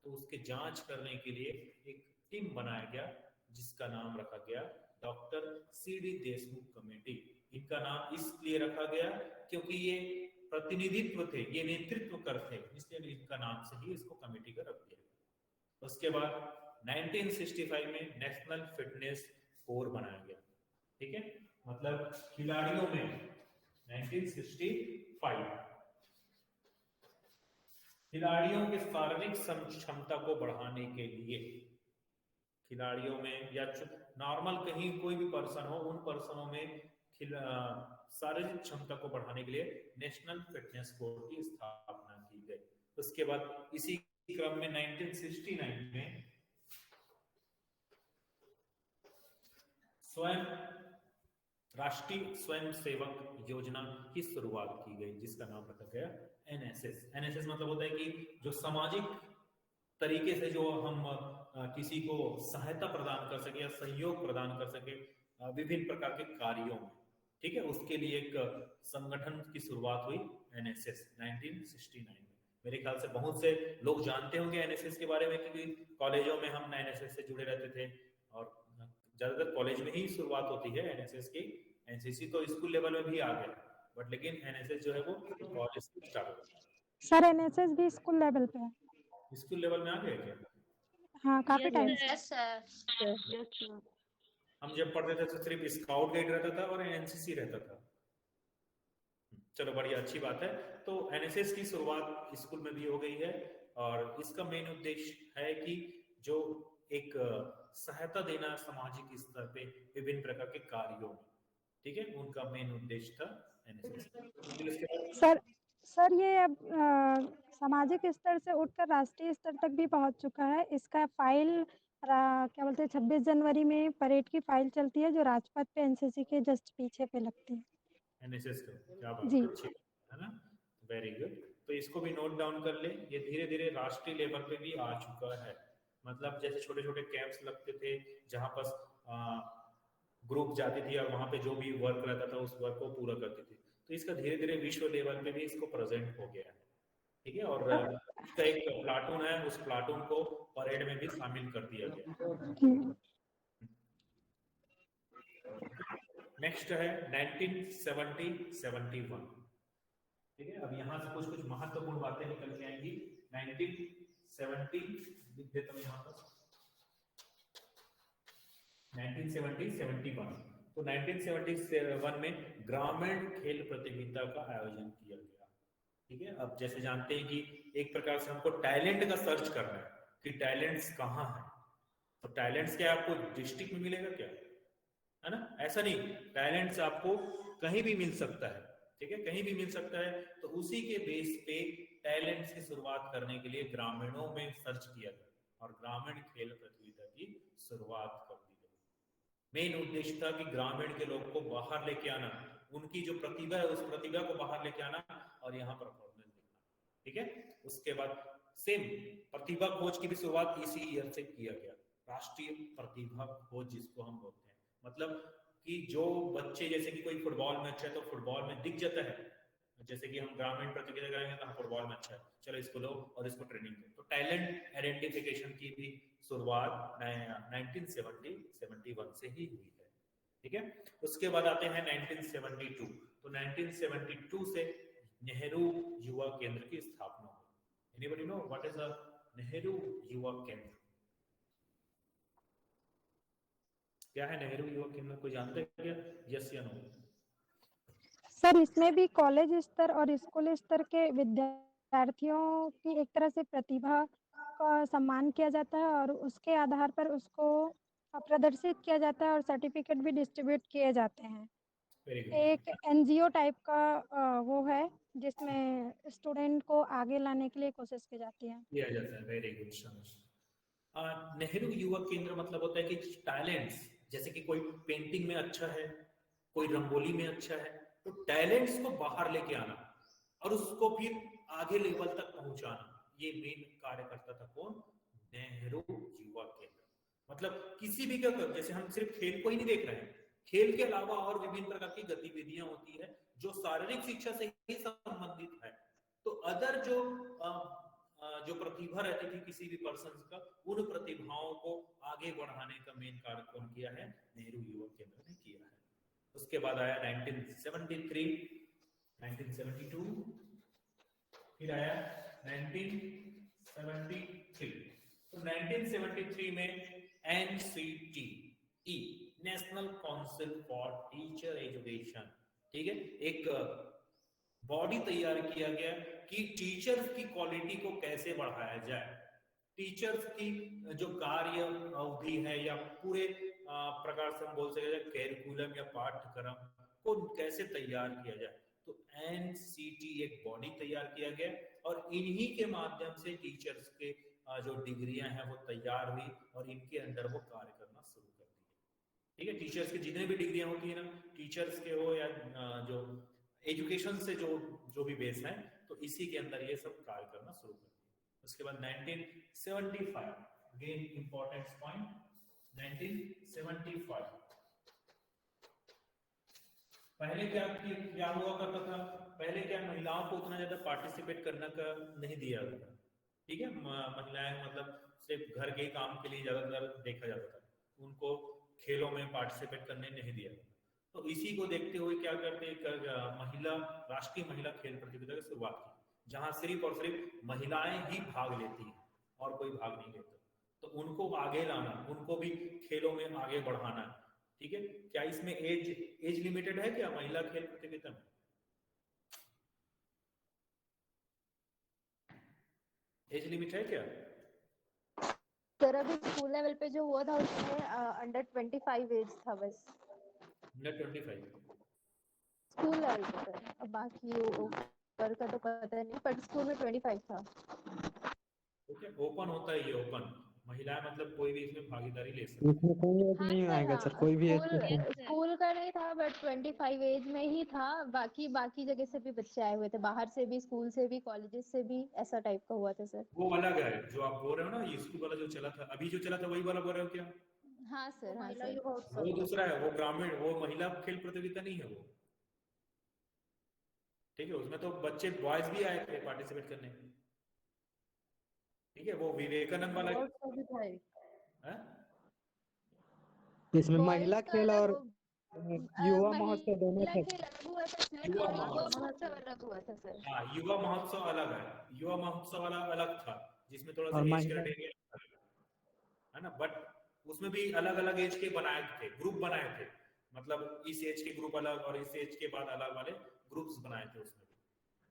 तो उसके जांच करने के लिए एक टीम बनाया गया जिसका नाम रखा गया डॉक्टर CD देशमुख कमेटी। इनका नाम इसलिए रखा गया क्योंकि ये प्रतिनिधित्व थे, ये नेतृत्व करते, इसलिए इनका नाम से ही इसको कमेटी का रख दिया। उसके बाद 1965 में नेशनल फिटनेस कोर बनाया गया। ठीक है, मतलब खिलाड़ियों में 1965 खिलाड़ियों के शारीरिक क्षमता को बढ़ाने के लिए, खिलाड़ियों में या नॉर्मल कहीं कोई भी पर्सन हो, उन पर्सनों में शारीरिक क्षमता को बढ़ाने के लिए नेशनल फिटनेस कोर की स्थापना की गई। उसके बाद इसी क्रम में 1969 में राष्ट्रीय स्वयंसेवक योजना की शुरुआत की गई, जिसका नाम रखा गया NSS। NSS मतलब होता है कि जो सामाजिक तरीके से जो हम किसी को सहायता प्रदान कर सके या सहयोग प्रदान कर सके विभिन्न प्रकार के कार्यों में, ठीक है। उसके लिए एक संगठन की शुरुआत हुई एनएसएस 1969 में। मेरे ख्याल से बहुत से लोग जानते होंगे एनएसएस के बारे में, क्योंकि कॉलेजों में हम एनएसएस से जुड़े रहते थे और ज्यादातर कॉलेज में ही शुरुआत होती है एनएसएस की। एनसीसी तो स्कूल लेवल में भी आ गया, बट लेकिन एनएसएस जो है वो कॉलेज से स्टार्ट होता है। सर एनएसएस भी स्कूल लेवल पे है? स्कूल लेवल में आ गया क्या? हाँ, काफी टाइम यस सर। हम जब पढ़ते थे तो सिर्फ स्काउट गाइड रहता था और एनसीसी रहता था। चलो बढ़िया, अच्छी बात है। तो एनएसएस की शुरुआत स्कूल में भी हो गई है और इसका मेन उद्देश्य है कि जो एक सहायता देना सामाजिक स्तर पे विभिन्न प्रकार के कार्यों में, ठीक है, उनका मेन उद्देश्य था एनएसएस। सर ये अब सामाजिक स्तर से उठकर राष्ट्रीय स्तर तक भी पहुंच चुका है। इसका फाइल क्या बोलते हैं 26 जनवरी में परेड की फाइल चलती है जो राजपथ पे एनसीसी के जस्ट पीछे पे लगती है। एनएसएस का क्या बात जी है ना, वेरी गुड। तो इसको भी नोट डाउन कर ले। ये धीरे धीरे राष्ट्रीय लेवल पे भी आ चुका है। मतलब जैसे छोटे छोटे कैंप्स लगते थे जहां पर ग्रुप जाती थी और वहां पे जो भी वर्क रहता था उस वर्क को पूरा करती थी। तो इसका धीरे धीरे विश्व लेवल पे भी इसको प्रेजेंट हो गया है, ठीक है। और इसका एक प्लाटून है, उस प्लाटून को परेड में भी शामिल कर दिया गया। नेक्स्ट है 1970-71, ठीक है। अब यहाँ से कुछ महत्वपूर्ण बातें निकल के आएंगी। 1970 लिख देता हूँ यहाँ पर, 1970-71। तो 1971 में ग्रामीण खेल प्रतियोगिता का आयोजन किया गया, ठीक है। अब जैसे जानते हैं कि एक प्रकार से हमको टैलेंट का सर्च करना है कि टैलेंट्स कहाँ है। तो टैलेंट्स क्या आपको डिस्ट्रिक्ट में मिलेगा क्या, है ना? ऐसा नहीं, टैलेंट्स आपको कहीं भी मिल सकता है, ठीक है, कहीं भी मिल सकता है। तो उसी के बेस पे टैलेंट्स की शुरुआत करने के लिए ग्रामीणों में सर्च किया गया और ग्रामीण खेल प्रतियोगिता की शुरुआत कर दी गई। मेन उद्देश्य था कि ग्रामीण के लोग को बाहर लेके आना, उनकी जो प्रतिभा है उस प्रतिभा को बाहर लेके आना और यहाँ परफॉर्मेंस दिखाना, ठीक है। उसके बाद सेम प्रतिभा खोज की भी शुरुआत इसी ईयर से किया गया, राष्ट्रीय प्रतिभा खोज जिसको हम बोलते हैं। मतलब कि जो बच्चे, जैसे कि कोई फुटबॉल में अच्छा है तो फुटबॉल में दिख जाता है, जैसे कि हम ग्रामीण प्रतियोगिता करेंगे तो हम फुटबॉल में अच्छा है, चलो इसको लो और इसको ट्रेनिंग दो। तो टैलेंट आइडेंटिफिकेशन की भी शुरुआत 1970-71 से ही हुई है, ठीक है। उसके बाद आते हैं 1972। तो 1972 से नेहरू युवा केंद्र की स्थापना हुई। Anybody know what is a Nehru युवा केंद्र? क्या है नेहरू युवा केंद्र, कोई जानते हैं क्या? यस या नो? सर इसमें भी कॉलेज स्तर और स्कूल स्तर के विद्यार्थियों की एक तरह से प्रतिभा का सम्मान किया जाता है और उसके आधार पर उसको प्रदर्शित किया जाता है और सर्टिफिकेट भी डिस्ट्रीब्यूट किए जाते हैं। एक एनजीओ टाइप का वो है जिसमें स्टूडेंट को आगे लाने के लिए कोशिश की जाती है। किया जाता है, वेरी गुड शाबाश। नेहरू युवा केंद्र मतलब होता है कि टैलेंट्स, जैसे कि कोई पेंटिंग में अच्छा है, कोई रंगोली में अच्छा है, तो टैलेंट्स को बाहर लेके आना और उसको फिर आगे लेवल तक पहुंचाना, ये मेन कार्य करता था कौन? नेहरू युवा केंद्र। मतलब किसी भी का, जैसे हम सिर्फ खेल को ही नहीं देख रहे हैं, खेल के अलावा और विभिन्न प्रकार की गतिविधियां होती है जो शारीरिक शिक्षा से ही संबंधित है। तो अदर जो प्रतिभा रहती थी किसी भी पर्सन का, उन प्रतिभाओं को आगे बढ़ाने का मेन कार्य कौन किया है? नेहरू युवा केंद्र ने किया है। उसके बाद आया 1973, 1972, फिर आया 1973। तो 1973 में NCTE, national council for teacher education, ठीक है, एक बॉडी तैयार किया गया कि टीचर्स की क्वालिटी को कैसे बढ़ाया जाए, टीचर्स की जो कार्य अवधि है या पूरे प्रकार से हम बोल सकते हैं कैरिकुलम या पाठ्यक्रम को कैसे तैयार किया जाए। तो NCT एक बॉडी तैयार किया गया और इन्हीं के माध्यम से टीचर्स के जो डिग्रियां हैं वो तैयार हुई और इनके अंदर वो कार्य करना शुरू कर दिए, ठीक है। टीचर्स की जितने भी डिग्रियां होती है ना, टीचर्स के हो या जो एजुकेशन से जो भी बेस है, तो इसी के अंदर ये सब कार्य करना शुरू कर दिया। उसके बाद 1975 अगेन इंपॉर्टेंट पॉइंट 1975 पहले क्या हुआ करता था, पहले क्या महिलाओं को उतना ज्यादा पार्टिसिपेट करने का नहीं दिया जाता, ठीक है, महिलाएं मतलब सिर्फ घर के काम के लिए ज्यादातर देखा जाता था, उनको खेलों में पार्टिसिपेट करने नहीं दिया जाता। तो इसी को देखते हुए क्या करते हैं, महिला राष्ट्रीय महिला खेल प्रतियोगिता की शुरुआत की, जहां सिर्फ और सिर्फ महिलाएं ही भाग लेती हैं और कोई भाग नहीं लेता। तो उनको आगे लाना, उनको भी खेलों में आगे बढ़ाना है, ठीक है। क्या इसमें एज लिमिटेड है क्या महिला खेल प्रतियोगिता में? एज लिमिट है क्या? सर अभी स्कूल लेवल पे जो हुआ था उसमें अंडर 25 एज था बस, अंडर 25 स्कूल लेवल पे सर। अब बाकी ऊपर का तो पता नहीं, पर स्कूल में 25 था। ओके, ओपन होता है ये, ओपन महिलाएं मतलब कोई भी इसमें भागीदारी ले सकती है। इसमें कोई एज नहीं आएगा सर, कोई भी एज स्कूल का नहीं था बट 25 एज में ही था, बाकी जगह से भी बच्चे आए हुए थे, बाहर से भी, स्कूल से भी, कॉलेजेस से भी, ऐसा टाइप का हुआ था सर। वो अलग है जो आप बोल रहे हो ना, ये स्कूल वाला जो चला था, अभी जो चला था वही वाला बोल रहे हो क्या? हाँ सर, हाँ सर। वो दूसरा है, वो ग्रामीण, वो महिला खेल प्रतियोगिता नहीं है वो, ठीक है। उसमें तो बच्चे बॉयज भी आए थे पार्टिसिपेट करने, ठीक है। वो विवेकानंद वाला है, इसमें महिला खेल और युवा महोत्सव दोनों थे। युवा महोत्सव हाँ, युवा महोत्सव अलग है, युवा महोत्सव वाला अलग था जिसमें थोड़ा सा एज क्राइटेरिया है ना, बट उसमें भी अलग अलग एज के बनाए थे, ग्रुप बनाए थे, मतलब इस एज के ग्रुप अलग और इस एज के बाद अलग वाले ग्रुप्स बनाए थे उसमें।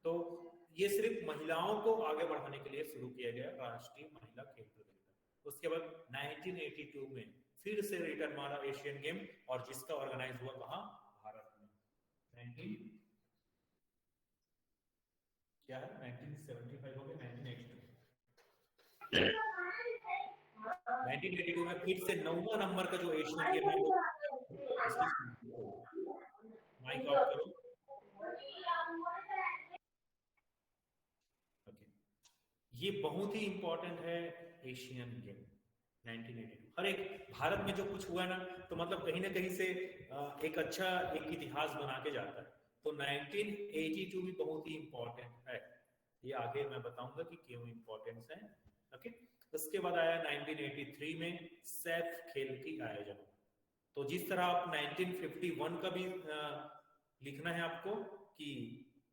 तो ये सिर्फ महिलाओं को आगे बढ़ाने के लिए शुरू किया गया राष्ट्रीय महिला खेल प्रतियोगिता। उसके बाद 1982 में फिर से रिटर्न मारा एशियन गेम, और जिसका ऑर्गेनाइज हुआ कहाँ? भारत में। 1975 हो गया, 1982 में फिर से 9वां नंबर का जो एशियन गेम है वो माइक ऑफ करो। ये बहुत ही इंपॉर्टेंट है एशियन गेम 1982। हर एक भारत में जो कुछ हुआ ना, तो मतलब कहीं ना कहीं से एक अच्छा एक इतिहास बना के जाता है। तो 1982 भी बहुत ही इंपॉर्टेंट है, ये आगे मैं बताऊंगा कि क्यों इंपॉर्टेंस है। ओके, उसके बाद आया 1983 में सैफ खेल की आयोजन। तो जिस तरह आप 1951 का भी लिखना है आपको कि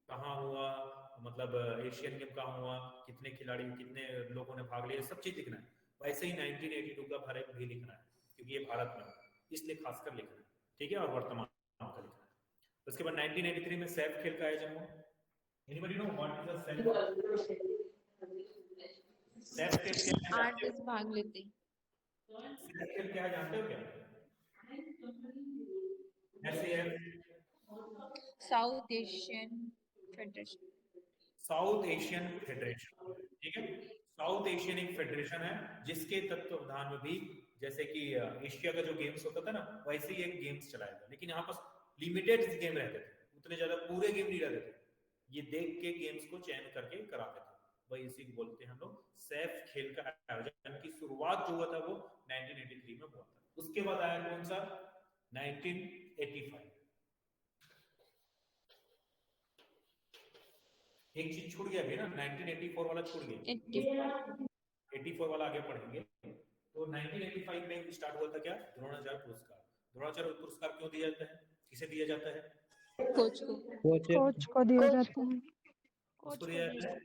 कहाँ हुआ, मतलब एशियन गेम कहाँ हुआ, कितने खिलाड़ी, कितने लोगों ने भाग लिया, सब चीज लिखना है। वैसे ही 1982 का भारत भी लिखना है, क्योंकि ये भारत में इसलिए खासकर लिखना है, ठीक है, और वर्तमान का लिखना है। उसके बाद 1983 में सैफ खेल का आयोजन हुआ। Anybody know what is the Saif? Saif खेल क्या है? 8 देश भाग लेते। सैफ खेल क्या है जानते हो क्या? SAF south Asian federation. South Asian federation, ठीक है। साउथ एशियन एक फेडरेशन है जिसके तत्वावधान में भी, जैसे कि एशिया का जो गेम्स होता था ना, वैसे ही एक गेम्स चलाया था, लेकिन यहाँ पर लिमिटेड गेम रहते थे, उतने ज्यादा पूरे गेम नहीं रहते थे, ये देख के गेम्स को चयन करके कराते थे। वही इसी को बोलते हैं हम लोग सैफ खेल का आयोजन की शुरुआत जो हुआ था वो 1983 में हुआ था। उसके बाद आया कौन सा? 1985। एक चीज छूट गया भी ना, 1984 वाला छूट गया, 84 वाला आगे पढ़ेंगे। तो 1985 में स्टार्ट हुआ था क्या? द्रोणाचार्य पुरस्कार। द्रोणाचार्य पुरस्कार क्यों दिया जाता है, किसे दिया जाता है? कोच को दिया जाता है। उसको दिया जाता है,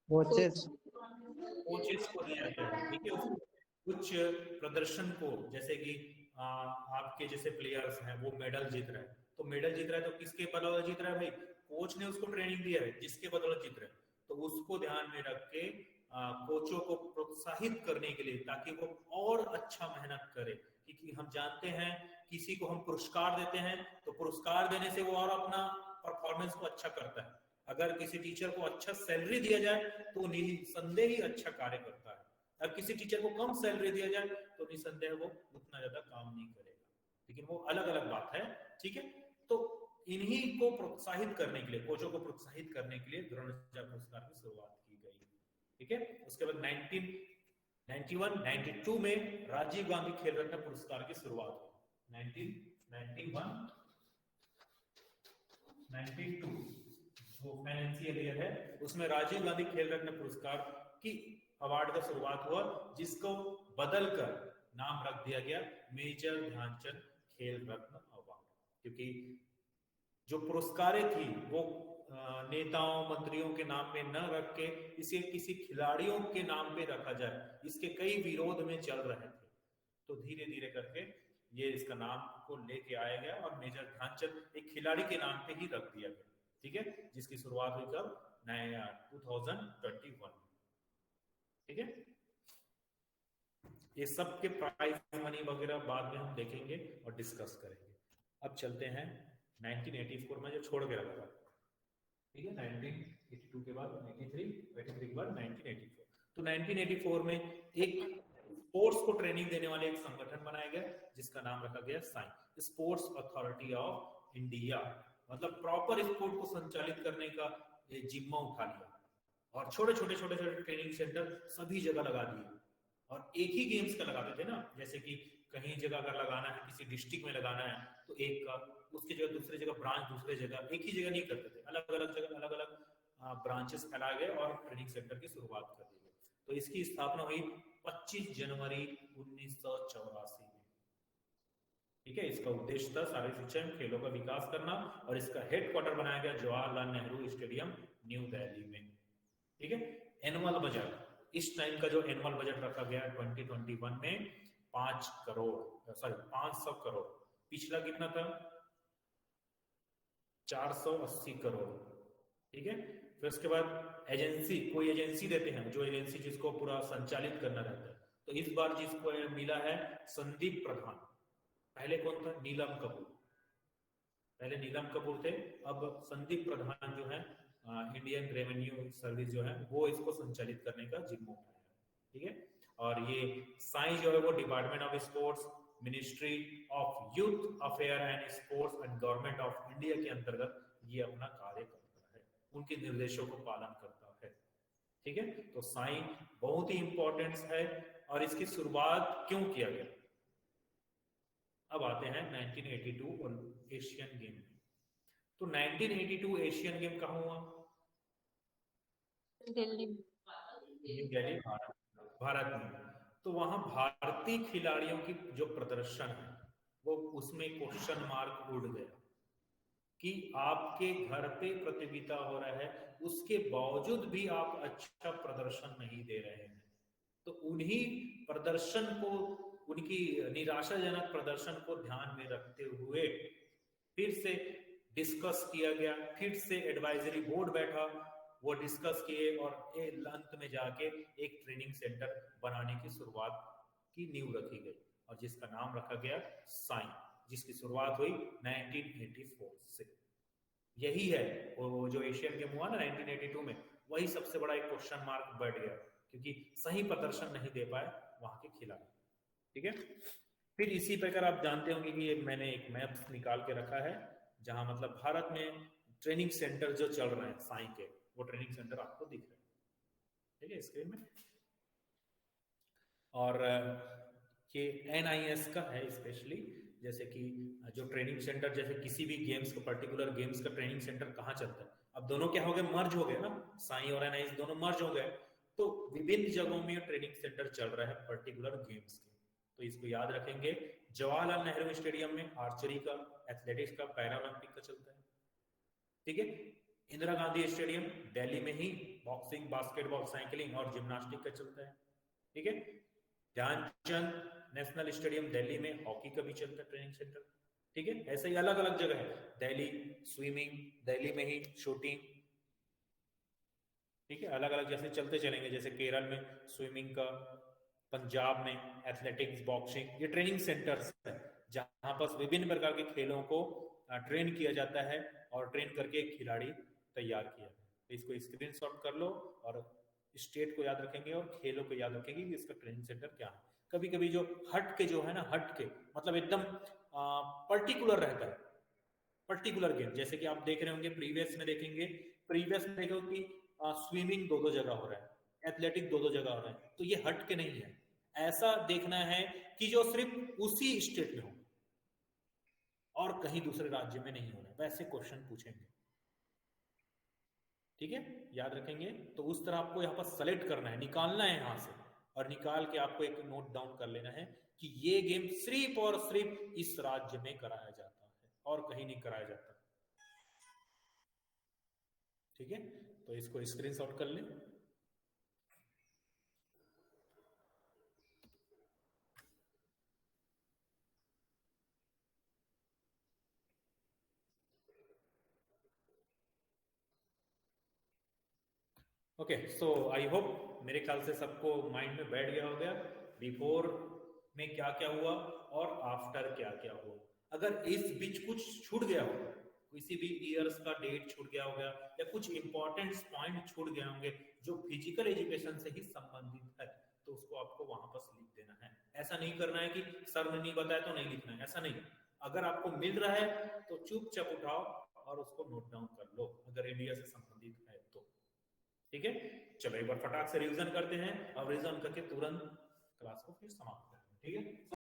कोचेस को दिया जाता है, ठीक है। कुछ प्रदर्शन को, जैसे कि आपके जैसे प्लेयर्स हैं वो मेडल जीत रहे हैं, तो मेडल जीत रहा है तो किसके बदौलत जीत रहा है भाई? कोच ने उसको ट्रेनिंग दिया है, जिसके बदौलत जीत रहे हैं। तो उसको ध्यान में रख के कोचों को प्रोत्साहित करने के लिए, ताकि वो और अच्छा मेहनत करे, क्योंकि हम जानते हैं किसी को हम पुरस्कार देते हैं तो पुरस्कार देने से वो और अपना परफॉर्मेंस को अच्छा करता है। अगर किसी टीचर को अच्छा सैलरी दिया जाए तो निसंदेह ही अच्छा कार्य करता है, अगर किसी टीचर को कम सैलरी दिया जाए तो निसंदेह वो उतना ज्यादा काम नहीं करेगा, लेकिन वो अलग अलग बात है, ठीक है। तो इन्हीं को प्रोत्साहित करने के लिए, कोचों को प्रोत्साहित करने के लिए द्रोणाचार्य पुरस्कार की शुरुआत की गई। ठीक है। उसके बाद 1991 92 में राजीव गांधी खेल रत्न पुरस्कार की शुरुआत हुई। 1991 92 जो फाइनेंशियल ईयर है उसमें राजीव गांधी खेल रत्न पुरस्कार की अवार्ड का शुरुआत हुआ, जिसको बदलकर नाम रख दिया गया मेजर ध्यानचंद खेल रत्न अवार्ड, क्योंकि जो पुरस्कारें थी वो नेताओं मंत्रियों के नाम पे न रख के इसे किसी खिलाड़ियों के नाम पे रखा जाए, इसके कई विरोध में चल रहे थे। तो धीरे धीरे करके ये इसका नाम को लेके आया गया और मेजर ध्यानचंद एक खिलाड़ी के नाम पे ही रख दिया गया, ठीक है, जिसकी शुरुआत हुई कब 2021, ठीक है। ये सब के प्राइज मनी वगैरह बाद में हम देखेंगे और डिस्कस करेंगे। अब चलते हैं 1984 में जो छोड़ के रखा था, ठीक है, 1982 के बाद 83 के बाद 1984। तो 1984 में एक स्पोर्ट्स को ट्रेनिंग देने वाले एक संगठन बनाया गया जिसका नाम रखा गया SAI, sports authority of India. मतलब प्रॉपर स्पोर्ट को संचालित करने का ये जिम्मा उठा लिया और छोटे छोटे ट्रेनिंग सेंटर सभी जगह लगा दिए और एक ही गेम्स का लगाते थे ना, जैसे कि कहीं जगह अगर लगाना है, किसी डिस्ट्रिक्ट में लगाना है तो एक का, उसकी जगह दूसरी जगह ब्रांच, दूसरे जगह, एक ही जगह नहीं करते थे, अलग अलग जगह अलग अलग ब्रांचेस फैलाए गए और ट्रेनिंग सेंटर की शुरुआत कर दी गई। तो इसकी स्थापना हुई 25 जनवरी 1984 में, ठीक है। इसका उद्देश्य था शारीरिक शिक्षा में खेलों का विकास करना और इसका हेडक्वार्टर बनाया गया जवाहरलाल नेहरू स्टेडियम न्यू दिल्ली में, ठीक है। एनुअल बजट, इस टाइम का जो एनुअल बजट रखा गया 2021 में 500 करोड़, पिछला कितना था 480 करोड़, ठीक है। फिर उसके बाद एजेंसी, कोई एजेंसी देते हैं, जो एजेंसी जिसको पूरा संचालित करना रहता है, तो इस बार जिसको मिला है संदीप प्रधान। पहले कौन था? नीलम कपूर, पहले नीलम कपूर थे, अब संदीप प्रधान जो है इंडियन रेवेन्यू सर्विस जो है वो इसको संचालित करने का जिम्मा उठाया, ठीक है। और ये साई जो है वो department of sports, ministry of youth affair and sports and government of India के अंतर्गत ये अपना कार्य करता है, उनके निर्देशों को पालन करता है, ठीक है। तो साई बहुत ही इंपॉर्टेंट है और इसकी शुरुआत क्यों किया गया। अब आते हैं 1982 और एशियन गेम में। तो 1982 एशियन गेम कहाँ हुआ? दिल्ली, भारत में। तो वहां भारतीय खिलाड़ियों की जो प्रदर्शन है वो उसमें क्वेश्चन मार्क उड़ गया कि आपके घर पे प्रतियोगिता हो रहा है, उसके बावजूद भी आप अच्छा प्रदर्शन नहीं दे रहे हैं। तो उन्हीं प्रदर्शन को, उनकी निराशाजनक प्रदर्शन को ध्यान में रखते हुए फिर से डिस्कस किया गया, फिर से एडवाइजरी बोर्ड बैठा, वो डिस्कस किए और अंत में जाके एक ट्रेनिंग सेंटर बनाने की शुरुआत की नींव रखी गई और जिसका नाम रखा गया साइन, जिसकी शुरुआत हुई 1984 से। यही है वो जो एशियन गेम हुआ ना 1982 में, वही सबसे बड़ा एक क्वेश्चन मार्क बैठ गया क्योंकि सही प्रदर्शन नहीं दे पाए वहां के खिलाड़ी, ठीक है। फिर इसी प्रकार आप जानते होंगे कि ये मैंने एक मैप निकाल के रखा है जहां मतलब भारत में ट्रेनिंग सेंटर जो चल रहे हैं साई के, वो ट्रेनिंग सेंटर आपको दिख रहे हैं, ठीक है, स्क्रीन में। और ये NIS का है स्पेशली, जैसे कि जो ट्रेनिंग सेंटर, जैसे किसी भी गेम्स का, पर्टिकुलर गेम्स का ट्रेनिंग सेंटर कहाँ चलता है। अब दोनों क्या हो गए, मर्ज हो गए ना, साई और NIS दोनों मर्ज हो गए, तो विभिन्न जगहों में ट्रेनिंग सेंटर चल रहा है पर्टिकुलर गेम्स के। तो इसको याद रखेंगे, जवाहरलाल नेहरू स्टेडियम में आर्चरी का, एथलेटिक्स का, पैरालंपिक का चलता है, ठीक है। इंदिरा गांधी स्टेडियम दिल्ली में ही बॉक्सिंग, बास्केटबॉल, साइकिलिंग और जिम्नास्टिक का चलता है, ठीक है। ध्यानचंद नेशनल स्टेडियम दिल्ली में हॉकी का भी चलता है ट्रेनिंग सेंटर, ठीक है। ऐसे ही अलग अलग जगह है, दिल्ली स्विमिंग, दिल्ली में ही शूटिंग, ठीक है, अलग अलग जैसे चलते चलेंगे, जैसे केरल में स्विमिंग का, पंजाब में एथलेटिक्स, बॉक्सिंग, ये ट्रेनिंग सेंटर्स है जहां पर विभिन्न प्रकार के खेलों को ट्रेन किया जाता है और ट्रेन करके एक खिलाड़ी तैयार किया। तो इसको स्क्रीनशॉट कर लो और स्टेट को याद रखेंगे और खेलों को याद रखेंगे कि इसका ट्रेनिंग सेंटर क्या है। कभी कभी जो हट के जो है ना, हट के मतलब एकदम पर्टिकुलर रहता है, पर्टिकुलर गेम, जैसे कि आप देख रहे होंगे प्रीवियस में देखेंगे, प्रीवियस में देखो कि स्विमिंग दो जगह हो रहा है, एथलेटिक दो दो जगह हो रहे हैं, तो ये हट के नहीं है। ऐसा देखना है कि जो सिर्फ उसी स्टेट में हो और कहीं दूसरे राज्य में नहीं हो रहा, वैसे क्वेश्चन पूछेंगे। ठीक है, याद रखेंगे। तो उस तरह आपको यहाँ पर सेलेक्ट करना है, निकालना है यहाँ से, और निकाल के आपको एक नोट डाउन कर लेना है कि ये गेम सिर्फ और सिर्फ इस राज्य में कराया जाता है और कहीं नहीं कराया जाता। ठीक है, तो इसको स्क्रीनशॉट कर लें। ओके, सो आई होप मेरे ख्याल से सबको माइंड में बैठ गया हो गया बिफोर में क्या क्या हुआ और आफ्टर क्या क्या हुआ। अगर इस बीच कुछ छूट गया हो, किसी भी ईयर्स का डेट छूट गया होगा या कुछ इंपॉर्टेंट पॉइंट छूट गए होंगे जो फिजिकल एजुकेशन से ही संबंधित है, तो उसको आपको वहां पर लिख देना है। ऐसा नहीं करना है कि सर ने नहीं बताया तो नहीं लिखना है, ऐसा नहीं। अगर आपको मिल रहा है तो चुपचाप उठाओ और उसको नोट डाउन कर लो, अगर इंडिया से संबंधित है तो। ठीक है, चलो एक बार फटाक से रिवीजन करते हैं और रिवीजन करके तुरंत क्लास को फिर समाप्त करते हैं। ठीक है।